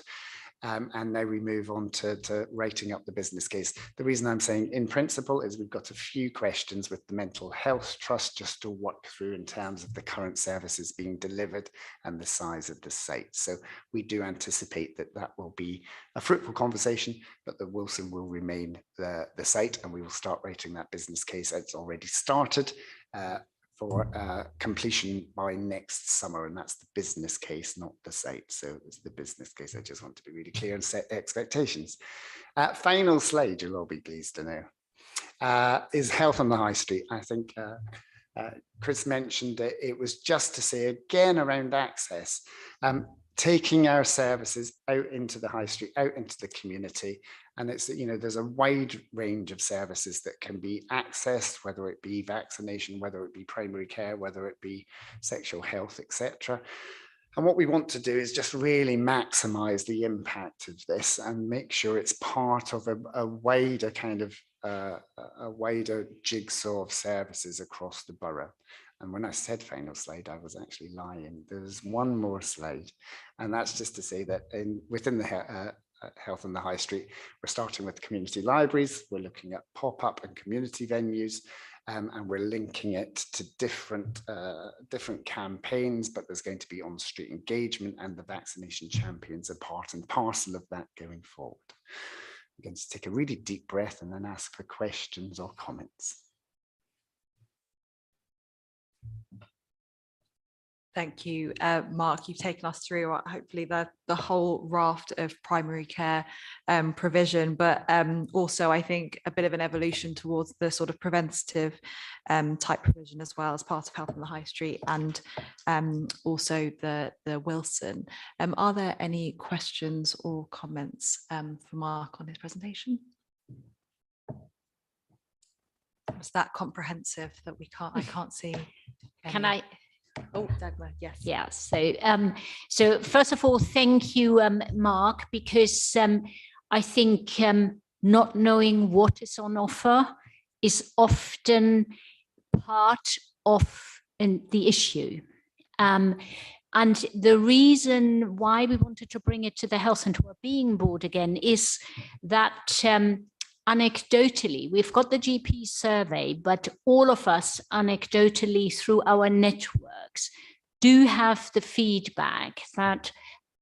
Speaker 7: And now we move on to writing up the business case. The reason I'm saying in principle is we've got a few questions with the Mental Health Trust just to work through in terms of the current services being delivered and the size of the site. So we do anticipate that will be a fruitful conversation, but the Wilson will remain the site, and we will start writing that business case. It's already started for completion by next summer, and that's the business case, not the site. So it's the business case. I just want to be really clear and set expectations. Final slide, you'll all be pleased to know, is health on the high street. I think Chris mentioned that it was just to say again around access, taking our services out into the high street, out into the community. And it's, there's a wide range of services that can be accessed, whether it be vaccination, whether it be primary care, whether it be sexual health, etc. And what we want to do is just really maximize the impact of this and make sure it's part of a wider kind of a wider jigsaw of services across the borough. And when I said final slide, I was actually lying. There's one more slide, and that's just to say that within the health on the high street, we're starting with community libraries. We're looking at pop-up and community venues, and we're linking it to different campaigns, but there's going to be on-street engagement, and the vaccination champions are part and parcel of that going forward. I'm going to take a really deep breath and then ask for questions or comments.
Speaker 1: Thank you, Mark. You've taken us through hopefully the whole raft of primary care provision, but also I think a bit of an evolution towards the sort of preventative type provision as well as part of Health on the High Street, and also the Wilson. Are there any questions or comments for Mark on his presentation? Was that comprehensive that I can't see?
Speaker 2: Can I?
Speaker 1: Oh, Dagmar, yes.
Speaker 2: Yeah, so first of all, thank you, Mark, because I think not knowing what is on offer is often part of the issue. And the reason why we wanted to bring it to the Health and Wellbeing Board again is that anecdotally, we've got the GP survey, but all of us anecdotally through our networks do have the feedback that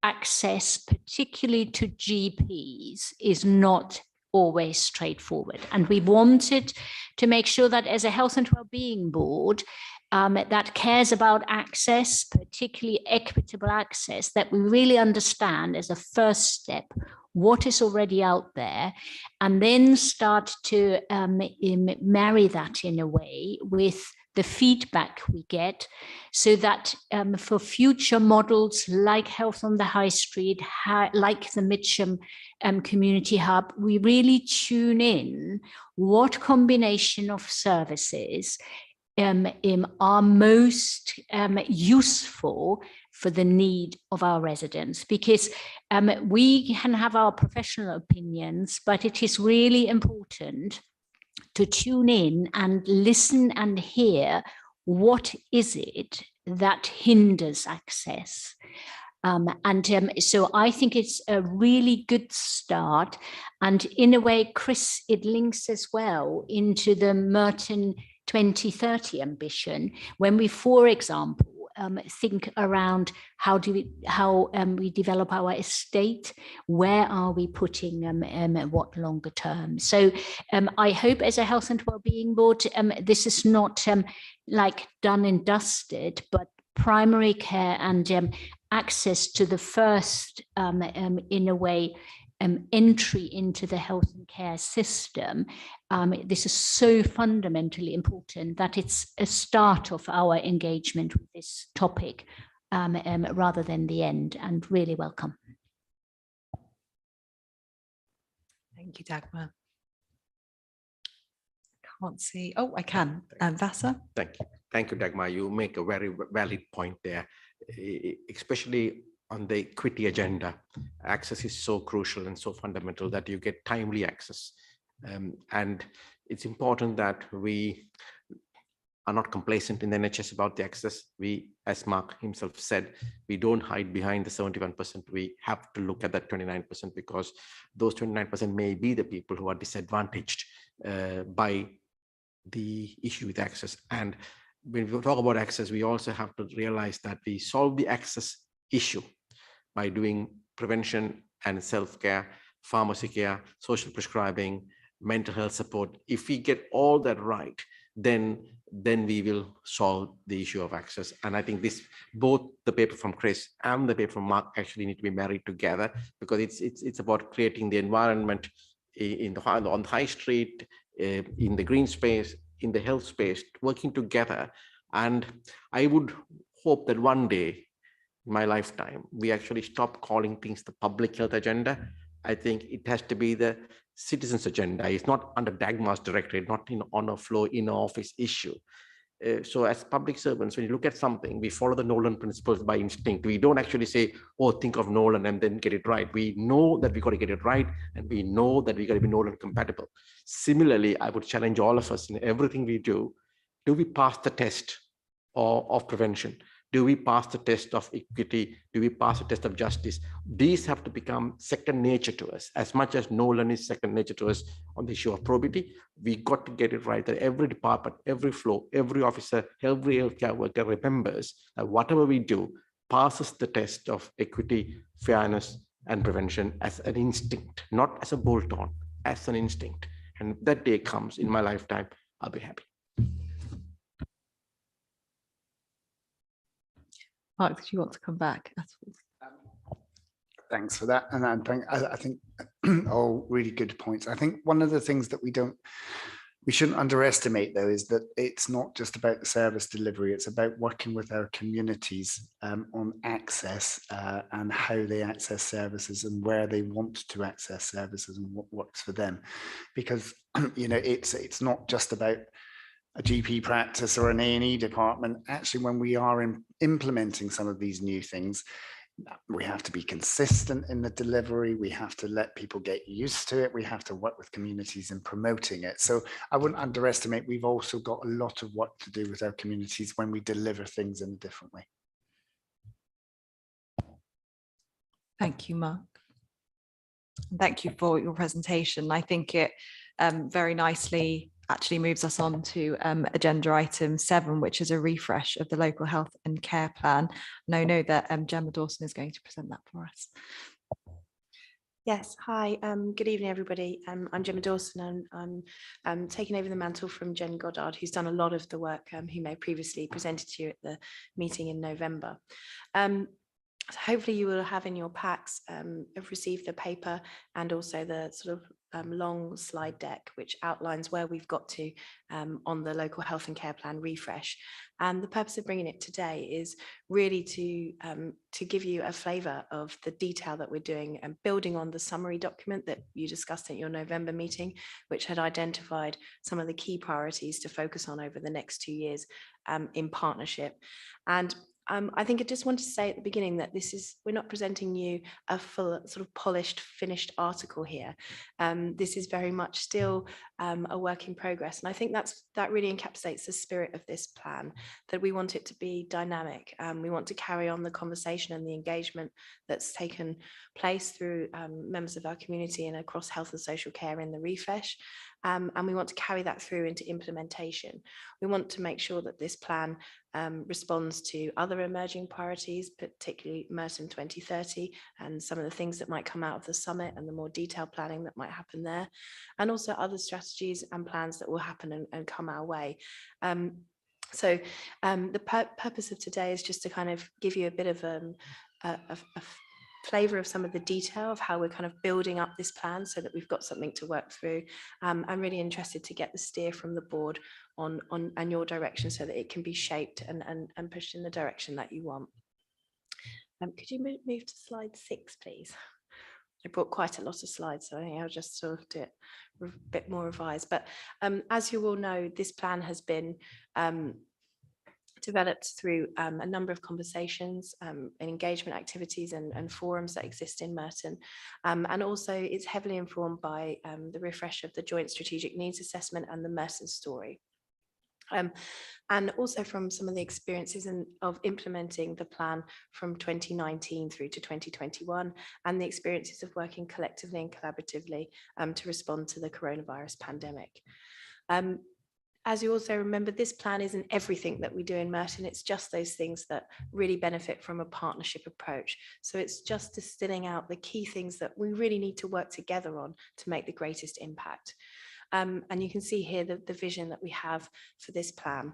Speaker 2: access, particularly to GPs, is not always straightforward. And we wanted to make sure that as a Health and Wellbeing Board that cares about access, particularly equitable access, that we really understand as a first step what is already out there, and then start to marry that in a way with the feedback we get, so that for future models like Health on the High Street, like the Mitcham Community Hub, we really tune in what combination of services are most useful for the need of our residents, because we can have our professional opinions, but it is really important to tune in and listen and hear what is it that hinders access. So I think it's a really good start. And in a way, Chris, it links as well into the Merton 2030 ambition, when we, for example, think around how we develop our estate, where are we putting what longer term. So I hope as a Health and Wellbeing Board, this is not like done and dusted, but primary care and access to the first, in a way, entry into the health and care system. This is so fundamentally important that it's a start of our engagement with this topic rather than the end, and really welcome.
Speaker 1: Thank you, Dagmar. Can't see. Oh, I can. Vasa.
Speaker 4: Thank you, Dagmar. You make a very valid point there, especially on the equity agenda. Access is so crucial and so fundamental that you get timely access. And it's important that we are not complacent in the NHS about the access. We, as Mark himself said, we don't hide behind the 71%. We have to look at that 29%, because those 29% may be the people who are disadvantaged by the issue with access. And when we talk about access, we also have to realize that we solve the access issue by doing prevention and self-care, pharmacy care, social prescribing, mental health support. If we get all that right, then we will solve the issue of access. And I think this, both the paper from Chris and the paper from Mark actually need to be married together, because it's about creating the environment on the high street, in the green space, in the health space, working together. And I would hope that one day, my lifetime, we actually stop calling things the public health agenda. I think it has to be the citizens agenda. It's not under Dagmar's directorate, not on a floor in an office issue. So as public servants, when you look at something, we follow the Nolan principles by instinct. We don't actually say, oh, think of Nolan and then get it right. We know that we got to get it right, and we know that we got to be Nolan compatible. Similarly, I would challenge all of us in everything we do. Do we pass the test of prevention? Do we pass the test of equity? Do we pass the test of justice? These have to become second nature to us. As much as Nolan is second nature to us on the issue of probity, we got to get it right that every department, every floor, every officer, every healthcare worker remembers that whatever we do passes the test of equity, fairness, and prevention as an instinct, not as a bolt-on, as an instinct. And if that day comes in my lifetime, I'll be happy.
Speaker 1: Mark, did you want to come back at all?
Speaker 7: Thanks for that. And I think all really good points. I think one of the things that we shouldn't underestimate, though, is that it's not just about the service delivery. It's about working with our communities on access and how they access services and where they want to access services and what works for them. Because, you know, it's not just about a GP practice or an A&E department. Actually, when we are implementing some of these new things, we have to be consistent in the delivery. We have to let people get used to it. We have to work with communities in promoting it. So I wouldn't underestimate, we've also got a lot of work to do with our communities when we deliver things in a different way.
Speaker 1: Thank you, Mark. Thank you for your presentation. I think it very nicely actually moves us on to agenda item 7, which is a refresh of the local health and care plan. And I know that Gemma Dawson is going to present that for us.
Speaker 8: Yes, hi, good evening, everybody. I'm Gemma Dawson, and I'm taking over the mantle from Jen Goddard, who's done a lot of the work who may previously presented to you at the meeting in November. So hopefully you will have in your packs, have received the paper and also the sort of long slide deck, which outlines where we've got to on the local health and care plan refresh. And the purpose of bringing it today is really to give you a flavour of the detail that we're doing and building on the summary document that you discussed at your November meeting, which had identified some of the key priorities to focus on over the next 2 years in partnership. And I think I just want to say at the beginning that we're not presenting you a full sort of polished, finished article here. This is very much still a work in progress. And I think that really encapsulates the spirit of this plan, that we want it to be dynamic. We want to carry on the conversation and the engagement that's taken place through members of our community and across health and social care in the refresh. And we want to carry that through into implementation. We want to make sure that this plan responds to other emerging priorities, particularly Merton 2030 and some of the things that might come out of the summit and the more detailed planning that might happen there, and also other strategies and plans that will happen and come our way. So the purpose of today is just to kind of give you a bit of a flavour of some of the detail of how we're kind of building up this plan so that we've got something to work through. I'm really interested to get the steer from the board on and your direction so that it can be shaped and pushed in the direction that you want. Could you move to slide 6, please? I brought quite a lot of slides, so I think I'll just sort of do it a bit more revised. But as you all know, this plan has been developed through a number of conversations and engagement activities and forums that exist in Merton. And also it's heavily informed by the refresh of the Joint Strategic Needs Assessment and the Merton story. And also from some of the experiences of implementing the plan from 2019 through to 2021, and the experiences of working collectively and collaboratively to respond to the coronavirus pandemic. As you also remember, this plan isn't everything that we do in Merton. It's just those things that really benefit from a partnership approach. So it's just distilling out the key things that we really need to work together on to make the greatest impact. And you can see here the vision that we have for this plan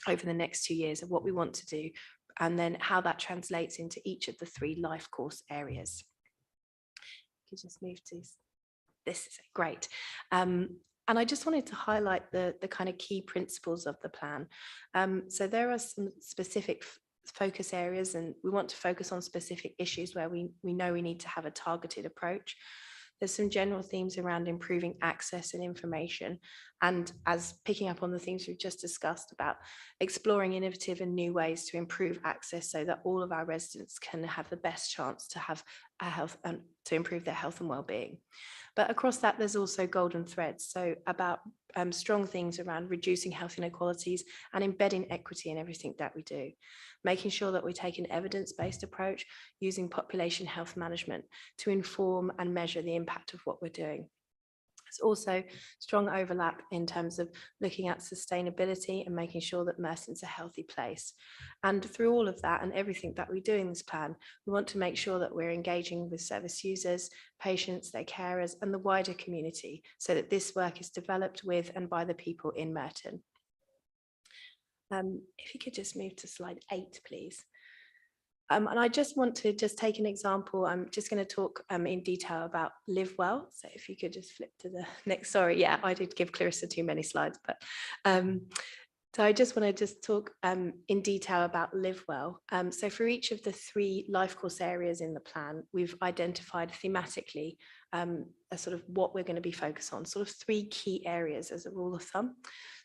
Speaker 8: over the next 2 years of what we want to do, and then how that translates into each of the 3 life course areas. You can just move to this. Is great. And I just wanted to highlight the kind of key principles of the plan. So there are some specific focus areas, and we want to focus on specific issues where we know we need to have a targeted approach. There's some general themes around improving access and information, and as picking up on the things we've just discussed about exploring innovative and new ways to improve access so that all of our residents can have the best chance to have a health and to improve their health and well-being. But across that, there's also golden threads. So about strong things around reducing health inequalities and embedding equity in everything that we do, making sure that we take an evidence-based approach using population health management to inform and measure the impact of what we're doing. There's also strong overlap in terms of looking at sustainability and making sure that Merton's a healthy place. And through all of that and everything that we do in this plan, we want to make sure that we're engaging with service users, patients, their carers, and the wider community so that this work is developed with and by the people in Merton. If you could just move to slide 8, please. And I just want to take an example. I'm just going to talk in detail about Live Well. So if you could just flip to the next, sorry, yeah, I did give Clarissa too many slides, but so I just want to talk in detail about Live Well. So for each of the 3 life course areas in the plan, we've identified thematically a sort of what we're going to be focused on, sort of 3 key areas as a rule of thumb.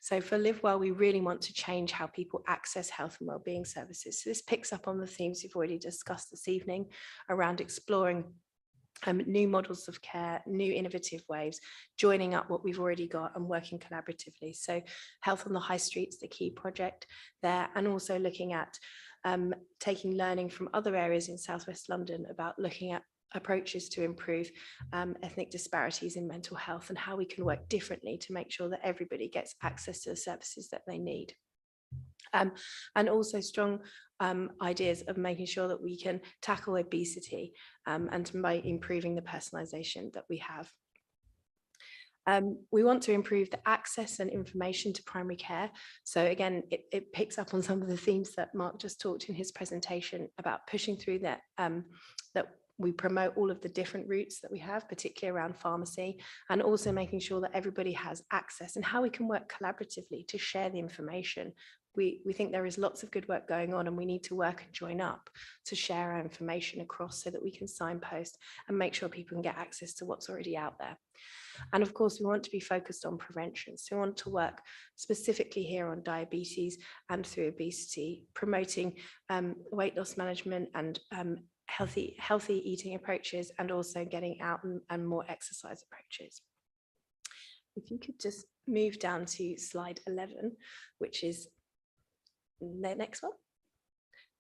Speaker 8: So for Live Well, we really want to change how people access health and wellbeing services. So this picks up on the themes we've already discussed this evening around exploring new models of care, new innovative ways, joining up what we've already got and working collaboratively. So Health on the High Street's the key project there, and also looking at taking learning from other areas in South West London about looking at approaches to improve ethnic disparities in mental health and how we can work differently to make sure that everybody gets access to the services that they need. And also strong ideas of making sure that we can tackle obesity and by improving the personalisation that we have. We want to improve the access and information to primary care. So again, it picks up on some of the themes that Mark just talked in his presentation about pushing through that, that we promote all of the different routes that we have, particularly around pharmacy, and also making sure that everybody has access and how we can work collaboratively to share the information. We think there is lots of good work going on, and we need to work and join up to share our information across so that we can signpost and make sure people can get access to what's already out there. And of course, we want to be focused on prevention. So we want to work specifically here on diabetes and through obesity, promoting weight loss management and healthy eating approaches, and also getting out and more exercise approaches. If you could just move down to slide 11, which is the next one.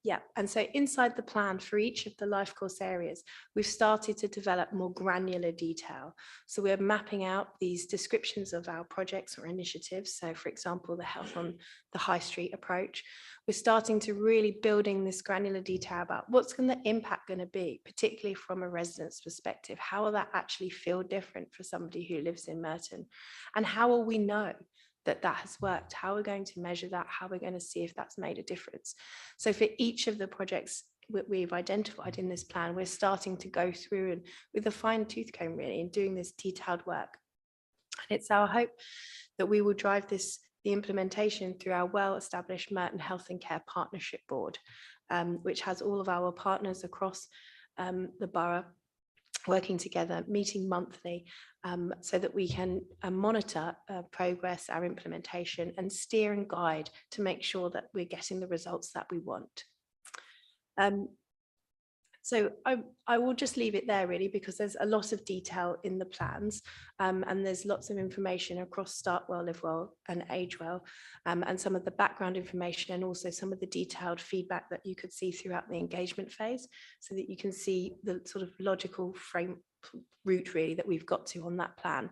Speaker 8: Yeah, and so inside the plan for each of the life course areas, we've started to develop more granular detail. So we're mapping out these descriptions of our projects or initiatives. So for example, the Health on the High Street approach. We're starting to really building this granular detail about what's the impact going to be, particularly from a resident's perspective. How will that actually feel different for somebody who lives in Merton? And how will we know that that has worked? How we're going to measure that, how we're going to see if that's made a difference. So for each of the projects we've identified in this plan, we're starting to go through and with a fine tooth comb really and doing this detailed work. And it's our hope that we will drive the implementation through our well-established Merton Health and Care Partnership Board, which has all of our partners across the borough working together, meeting monthly, so that we can monitor progress, our implementation, and steer and guide to make sure that we're getting the results that we want. So I will just leave it there really, because there's a lot of detail in the plans, and there's lots of information across Start Well, Live Well and Age Well, and some of the background information, and also some of the detailed feedback that you could see throughout the engagement phase, so that you can see the sort of logical route really that we've got to on that plan.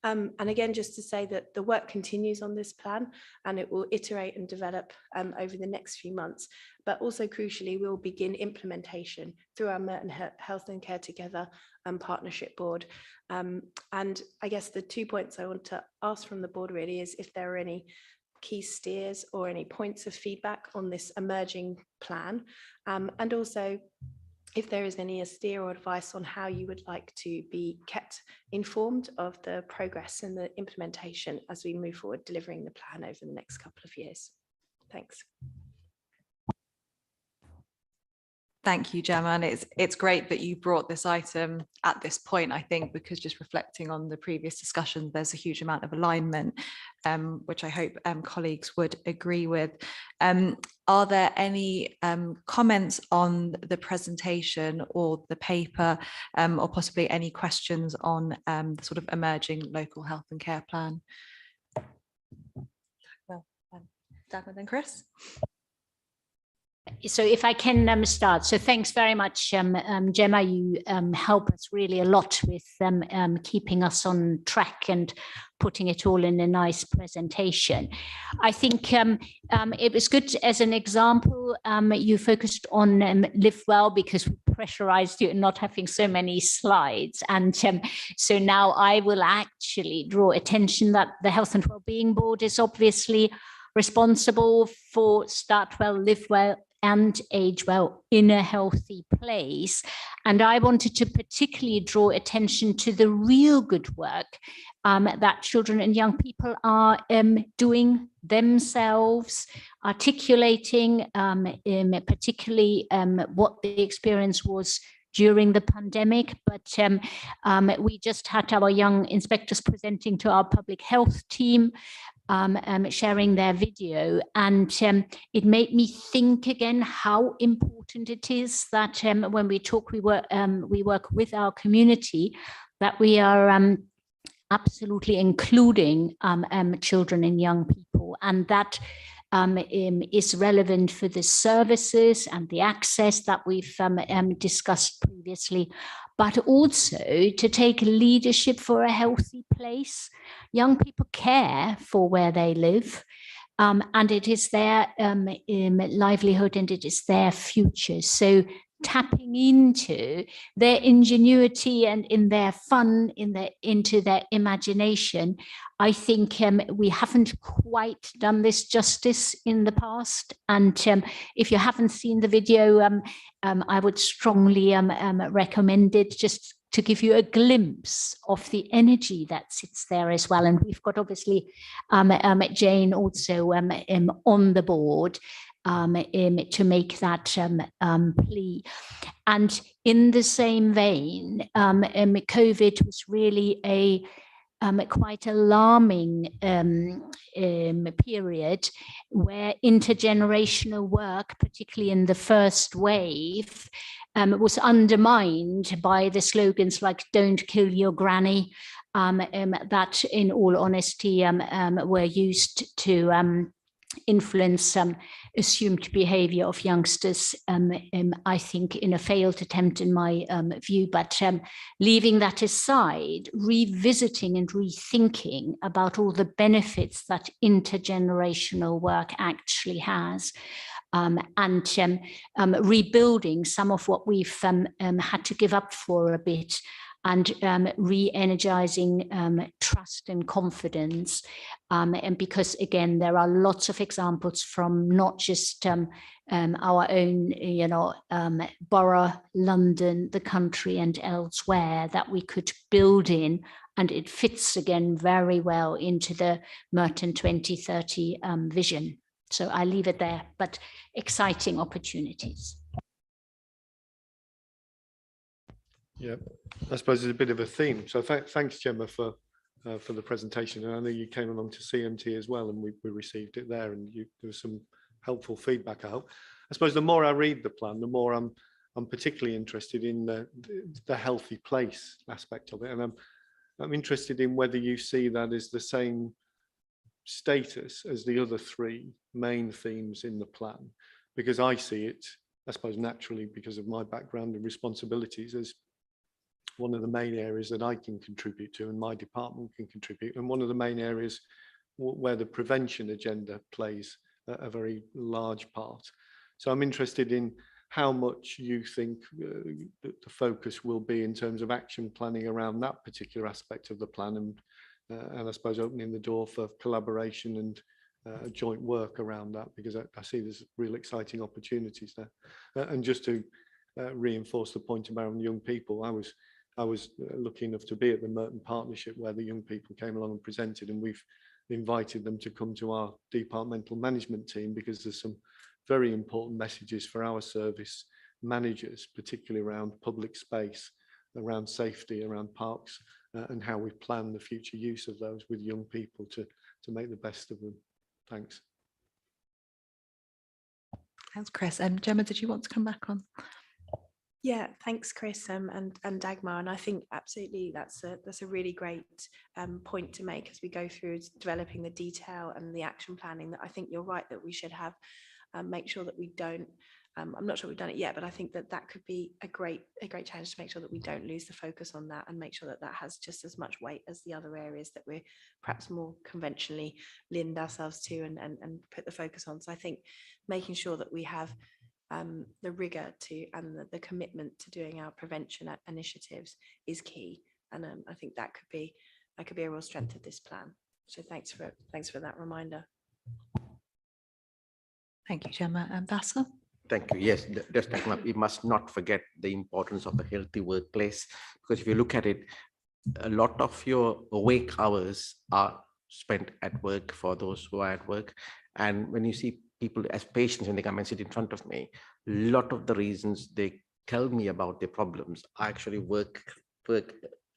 Speaker 8: And again, just to say that the work continues on this plan, and it will iterate and develop over the next few months. But also crucially, we'll begin implementation through our Merton Health and Care Together Partnership Board. And I guess the 2 points I want to ask from the board really is if there are any key steers or any points of feedback on this emerging plan, and also if there is any steer or advice on how you would like to be kept informed of the progress and the implementation as we move forward delivering the plan over the next couple of years. Thanks.
Speaker 1: Thank you, Gemma. And it's great that you brought this item at this point, I think, because just reflecting on the previous discussion, there's a huge amount of alignment, which I hope colleagues would agree with. Are there any comments on the presentation or the paper, or possibly any questions on the sort of emerging local health and care plan? Well, Dagmar, then Chris.
Speaker 2: So if I can start. So thanks very much, Gemma. You help us really a lot with keeping us on track and putting it all in a nice presentation. I think it was good as an example. You focused on Live Well because we pressurized you in not having so many slides. And so now I will actually draw attention that the Health and Wellbeing Board is obviously responsible for Start Well, Live Well, and age well in a healthy place. And I wanted to particularly draw attention to the real good work that children and young people are doing themselves, articulating particularly what the experience was during the pandemic. But we just had our young inspectors presenting to our public health team, sharing their video, and it made me think again how important it is that when we talk, we work with our community, that we are absolutely including children and young people, and that is relevant for the services and the access that we've discussed previously, but also to take leadership for a healthy place. Young people care for where they live, and it is their livelihood and it is their future. So tapping into their ingenuity and in their fun, into their imagination, I think we haven't quite done this justice in the past. And if you haven't seen the video, I would strongly recommend it, just to give you a glimpse of the energy that sits there as well. And we've got obviously Jane also on the board to make that plea. And in the same vein, COVID was really a quite alarming period where intergenerational work, particularly in the first wave, was undermined by the slogans like "Don't kill your granny," that in all honesty were used to influence assumed behavior of youngsters, I think in a failed attempt in my view. But leaving that aside, revisiting and rethinking about all the benefits that intergenerational work actually has, and rebuilding some of what we've had to give up for a bit, and re-energizing trust and confidence. And because, again, there are lots of examples from not just our own, borough, London, the country and elsewhere that we could build in, and it fits again very well into the Merton 2030 vision. So I leave it there, but exciting opportunities.
Speaker 5: Yeah, I suppose there's a bit of a theme. So thanks, Gemma, for the presentation. And I know you came along to CMT as well, and we received it there, and there was some helpful feedback, I hope. I suppose the more I read the plan, the more I'm particularly interested in the healthy place aspect of it. And I'm interested in whether you see that as the same status as the other three main themes in the plan, because I see it, I suppose naturally because of my background and responsibilities, as one of the main areas that I can contribute to and my department can contribute, and one of the main areas where the prevention agenda plays a very large part. So I'm interested in how much you think that the focus will be in terms of action planning around that particular aspect of the plan, and I suppose opening the door for collaboration and joint work around that, because I see there's real exciting opportunities there. And just to reinforce the point about young people, I was lucky enough to be at the Merton Partnership where the young people came along and presented, and we've invited them to come to our departmental management team, because there's some very important messages for our service managers, particularly around public space, around safety, around parks, and how we plan the future use of those with young people to make the best of them. Thanks.
Speaker 1: Thanks, Chris. And Gemma, did you want to come back on?
Speaker 8: Yeah, thanks, Chris, and Dagmar. And I think absolutely that's a really great point to make as we go through developing the detail and the action planning. That I think you're right that we should have make sure that we don't. I'm not sure we've done it yet, but I think that could be a great challenge to make sure that we don't lose the focus on that, and make sure that has just as much weight as the other areas that we're perhaps more conventionally lend ourselves to and put the focus on. So I think making sure that we have the rigor and the commitment to doing our prevention initiatives is key, and I think that could be a real strength of this plan. So thanks for that reminder.
Speaker 1: Thank you, Gemma. And Vassal?
Speaker 4: Thank you. Yes, just we must not forget the importance of a healthy workplace, because if you look at it, a lot of your awake hours are spent at work for those who are at work. And when you see people as patients, when they come and sit in front of me, a lot of the reasons they tell me about their problems are actually work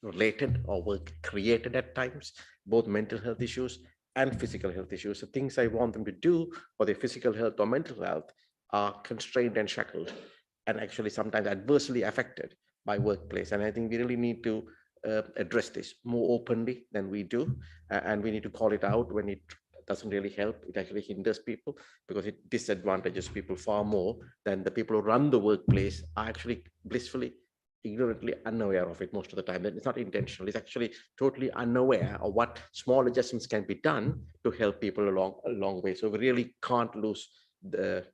Speaker 4: related or work created at times, both mental health issues and physical health issues. So things I want them to do for their physical health or mental health are constrained and shackled, and actually sometimes adversely affected by workplace. And I think we really need to address this more openly than we do, and we need to call it out when it doesn't really help. It actually hinders people, because it disadvantages people far more than the people who run the workplace are actually blissfully ignorantly unaware of it most of the time. That it's not intentional, it's actually totally unaware of what small adjustments can be done to help people along a long way. So we really can't lose the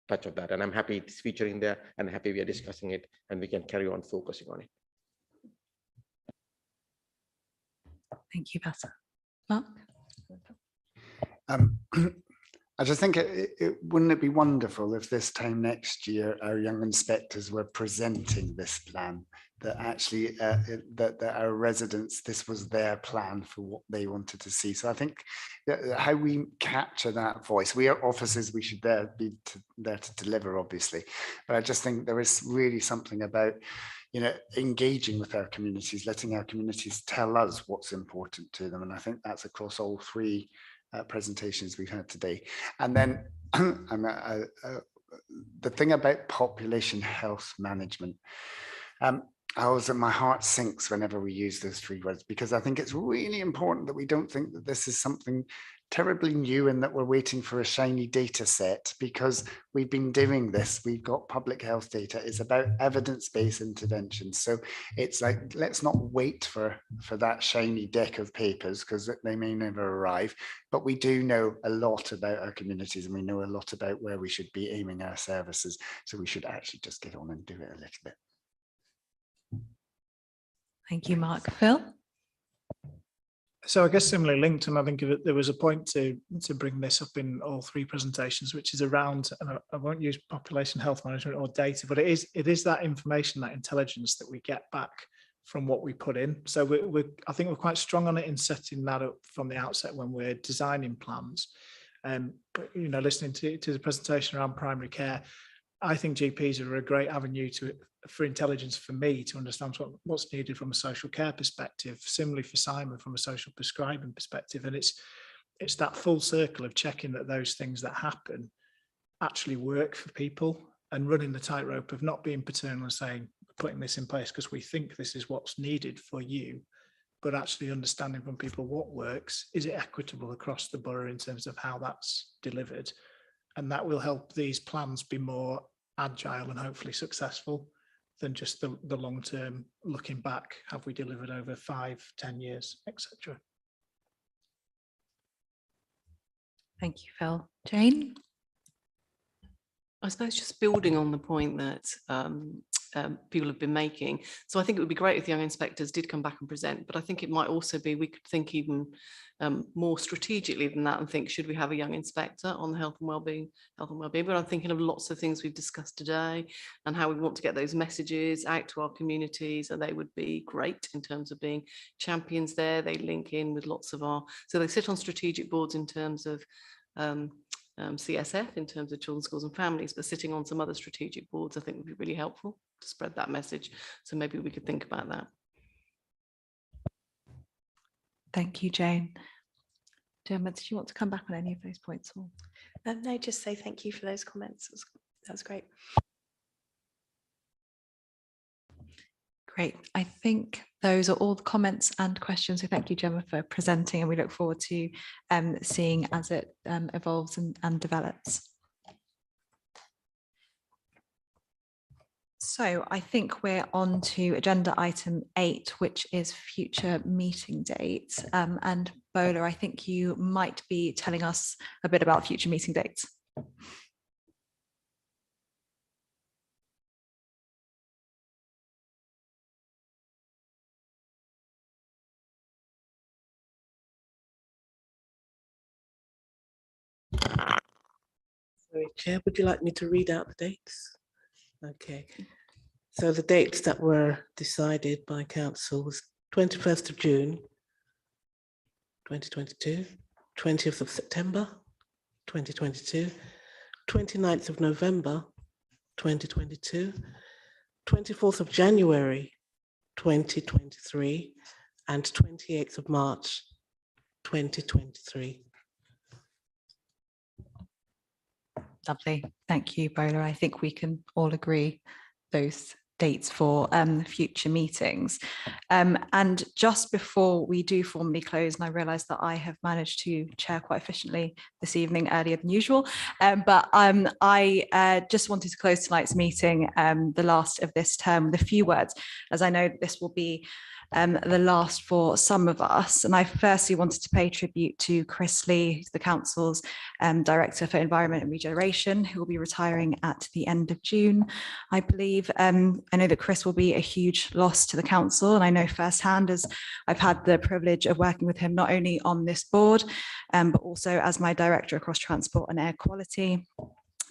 Speaker 4: touch of that, and I'm happy it's featuring there, and happy we are discussing it, and we can carry on focusing on it.
Speaker 1: Thank you, Vasa. Mark?
Speaker 7: I just think wouldn't it be wonderful if this time next year our young inspectors were presenting this plan, that actually that our residents, this was their plan for what they wanted to see. So I think that how we capture that voice, we are officers, we should be there to deliver, obviously, but I just think there is really something about, you know, engaging with our communities, letting our communities tell us what's important to them, and I think that's across all three presentations we've had today. And then the thing about population health management, my heart sinks whenever we use those three words, because I think it's really important that we don't think that this is something terribly new and that we're waiting for a shiny data set, because we've been doing this. We've got public health data. It's about evidence-based interventions. So it's like, let's not wait for that shiny deck of papers, because they may never arrive. But we do know a lot about our communities, and we know a lot about where we should be aiming our services. So we should actually just get on and do it a little bit.
Speaker 1: Thank you, Mark. Phil?
Speaker 9: So I guess similarly linked, and I think there was a point to bring this up in all three presentations, which is around, and I won't use population health management or data, but it is that information, that intelligence that we get back from what we put in. So I think we're quite strong on it in setting that up from the outset when we're designing plans. You know, listening to the presentation around primary care, I think GPs are a great avenue for intelligence for me to understand what's needed from a social care perspective. Similarly for Simon, from a social prescribing perspective, and it's that full circle of checking that those things that happen actually work for people, and running the tightrope of not being paternal and saying, putting this in place because we think this is what's needed for you, but actually understanding from people what works. Is it equitable across the borough in terms of how that's delivered? And that will help these plans be more agile and hopefully successful than just the long term looking back. Have we delivered over 5, 10 years, etc.
Speaker 1: Thank you, Phil. Jane?
Speaker 10: I suppose just building on the point that people have been making. So I think it would be great if the young inspectors did come back and present, but I think it might also be, we could think even more strategically than that and think, should we have a young inspector on health and wellbeing? But I'm thinking of lots of things we've discussed today and how we want to get those messages out to our communities, and they would be great in terms of being champions there. They link in with lots of so they sit on strategic boards in terms of CSF, in terms of children, schools and families, but sitting on some other strategic boards I think would be really helpful to spread that message. So maybe we could think about that.
Speaker 1: Thank you, Jane. Gemma, did you want to come back on any of those points? Or?
Speaker 8: No, just say thank you for those comments. That was great.
Speaker 1: Great. I think those are all the comments and questions. So thank you, Gemma, for presenting, and we look forward to seeing as it evolves and develops. So I think we're on to agenda item 8, which is future meeting dates. And Bola, I think you might be telling us a bit about future meeting dates.
Speaker 9: So
Speaker 11: Sorry, Chair, would you like me to read out the dates? Okay. So the dates that were decided by Council was 21st of June, 2022, 20th of September, 2022, 29th of November, 2022, 24th of January, 2023, and 28th of March, 2023.
Speaker 1: Lovely. Thank you, Bola. I think we can all agree those dates for future meetings. And just before we do formally close, and I realise that I have managed to chair quite efficiently this evening, earlier than usual, but I just wanted to close tonight's meeting, the last of this term, with a few words, as I know this will be the last for some of us. And I firstly wanted to pay tribute to Chris Lee, who's the Council's Director for Environment and Regeneration, who will be retiring at the end of June, I believe. I know that Chris will be a huge loss to the Council, and I know firsthand, as I've had the privilege of working with him not only on this board, but also as my Director across Transport and Air Quality.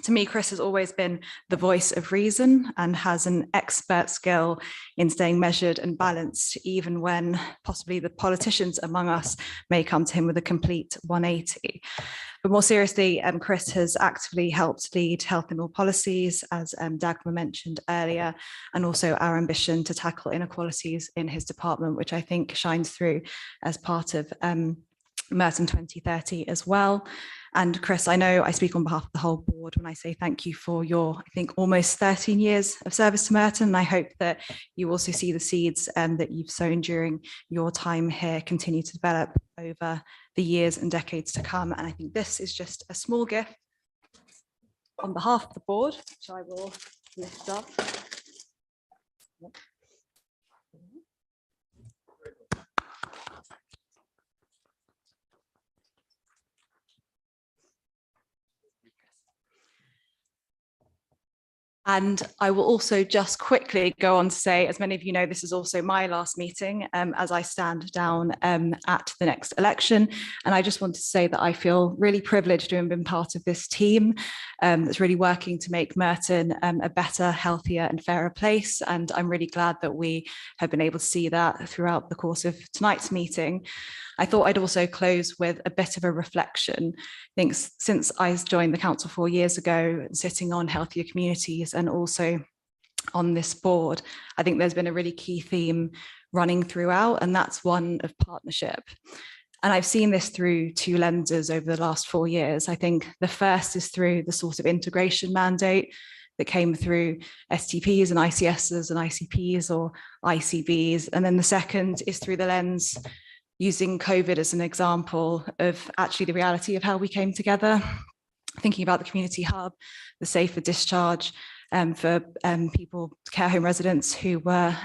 Speaker 1: To me, Chris has always been the voice of reason and has an expert skill in staying measured and balanced, even when possibly the politicians among us may come to him with a complete 180. But more seriously, Chris has actively helped lead health and all policies, as Dagmar mentioned earlier, and also our ambition to tackle inequalities in his department, which I think shines through as part of Merton 2030 as well. And Chris, I know I speak on behalf of the whole board when I say thank you for your, I think, almost 13 years of service to Merton. And I hope that you also see the seeds that you've sown during your time here continue to develop over the years and decades to come. And I think this is just a small gift on behalf of the board, which I will lift up. And I will also just quickly go on to say, as many of you know, this is also my last meeting as I stand down at the next election. And I just want to say that I feel really privileged to have been part of this team that's really working to make Merton a better, healthier and fairer place. And I'm really glad that we have been able to see that throughout the course of tonight's meeting. I thought I'd also close with a bit of a reflection. I think since I joined the council 4 years ago, sitting on healthier communities and also on this board, I think there's been a really key theme running throughout, and that's one of partnership. And I've seen this through two lenses over the last 4 years. I think the first is through the sort of integration mandate that came through STPs and ICSs and ICPs or ICBs. And then the second is through the lens using COVID as an example of actually the reality of how we came together, thinking about the community hub, the safer discharge for people, care home residents who were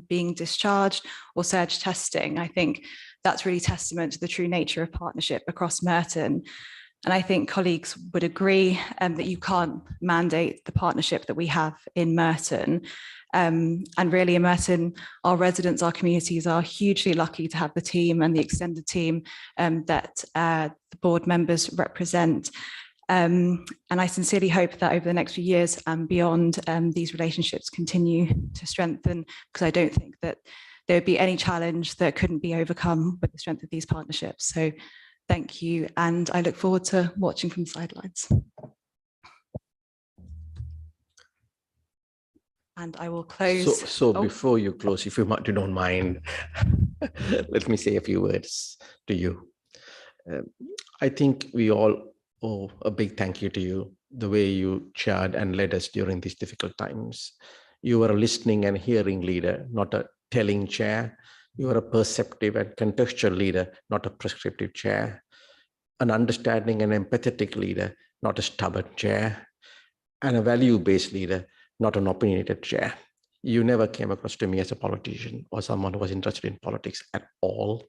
Speaker 1: being discharged, or surge testing. I think that's really testament to the true nature of partnership across Merton. And I think colleagues would agree that you can't mandate the partnership that we have in Merton. And really in Merton, our residents, our communities are hugely lucky to have the team and the extended team that the board members represent. And I sincerely hope that over the next few years and beyond, these relationships continue to strengthen, because I don't think that there would be any challenge that couldn't be overcome with the strength of these partnerships. So thank you, and I look forward to watching from the sidelines. And I will close.
Speaker 4: So before you close, if you don't mind, let me say a few words to you. I think we all owe a big thank you to you, the way you chaired and led us during these difficult times. You were a listening and hearing leader, not a telling chair. You are a perceptive and contextual leader, not a prescriptive chair. An understanding and empathetic leader, not a stubborn chair. And a value-based leader, not an opinionated chair. You never came across to me as a politician or someone who was interested in politics at all.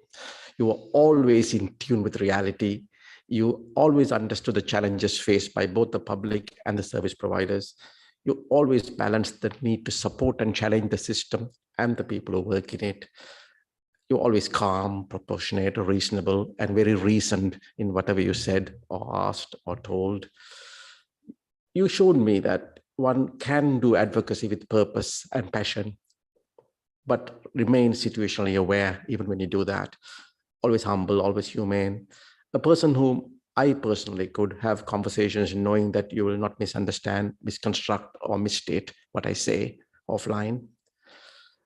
Speaker 4: You were always in tune with reality. You always understood the challenges faced by both the public and the service providers. You always balanced the need to support and challenge the system and the people who work in it. You're always calm, proportionate, reasonable, and very reasoned in whatever you said or asked or told. you showed me that one can do advocacy with purpose and passion, but remain situationally aware even when you do that. Always humble, always humane. A person whom I personally could have conversations knowing that you will not misunderstand, misconstruct, or misstate what I say offline.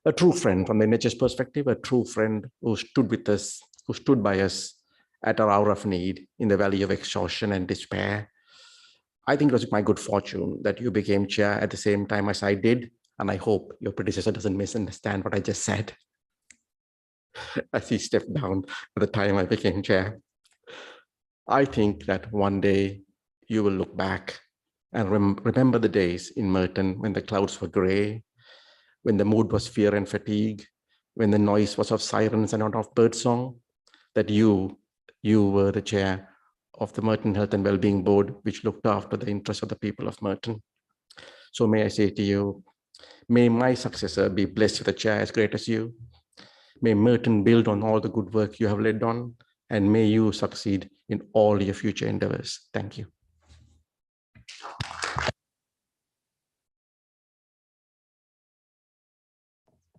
Speaker 4: A true friend from the NHS perspective, a true friend who stood with us, who stood by us at our hour of need in the valley of exhaustion and despair. I think it was my good fortune that you became chair at the same time as I did, and I hope your predecessor doesn't misunderstand what I just said as he stepped down at the time I became chair. I think that one day you will look back and remember the days in Merton when the clouds were grey, when the mood was fear and fatigue, when the noise was of sirens and not of birdsong, that you were the chair of the Merton Health and Wellbeing Board, which looked after the interests of the people of Merton. So may I say to you, may my successor be blessed with a chair as great as you. May Merton build on all the good work you have led on, and may you succeed in all your future endeavors. Thank you.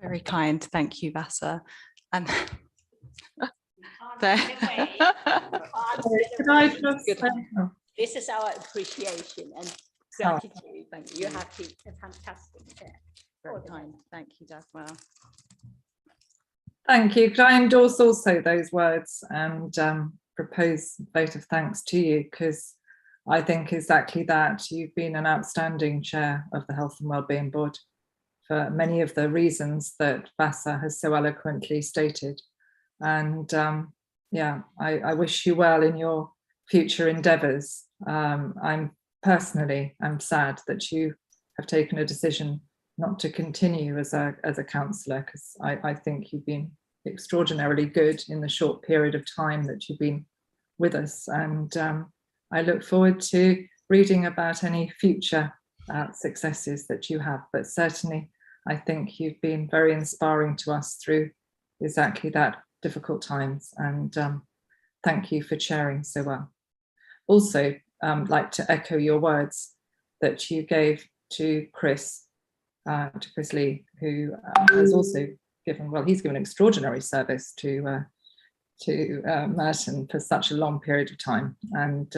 Speaker 1: Very kind. Thank you, Vasa. And
Speaker 2: this is our appreciation and gratitude. Thank you. You have been a fantastic chair.
Speaker 1: Very kind. Thank you, Dagmar.
Speaker 3: Thank you. Could I endorse also those words and propose a vote of thanks to you, because I think exactly that. You've been an outstanding chair of the Health and Wellbeing Board for many of the reasons that Vasa has so eloquently stated. And yeah, I wish you well in your future endeavours. I'm sad that you have taken a decision not to continue as a councillor, because I think you've been extraordinarily good in the short period of time that you've been with us. And I look forward to reading about any future successes that you have. But certainly, I think you've been very inspiring to us through exactly that difficult times. And thank you for chairing so well. Also, like to echo your words that you gave to Chris Lee, who has also given, well, he's given extraordinary service to Merton for such a long period of time. And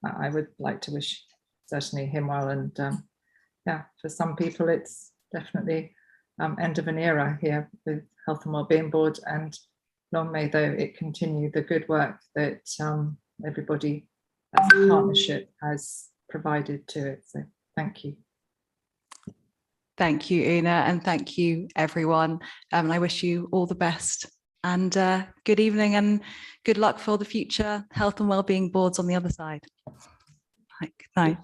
Speaker 3: I would like to wish certainly him well. And yeah, for some people, it's definitely end of an era here with Health and Wellbeing Board, and long may though it continue the good work that everybody as a partnership has provided to it. So thank you.
Speaker 1: Thank you, Una, and thank you, everyone. And I wish you all the best, and good evening and good luck for the future Health and Wellbeing Boards on the other side. Good night.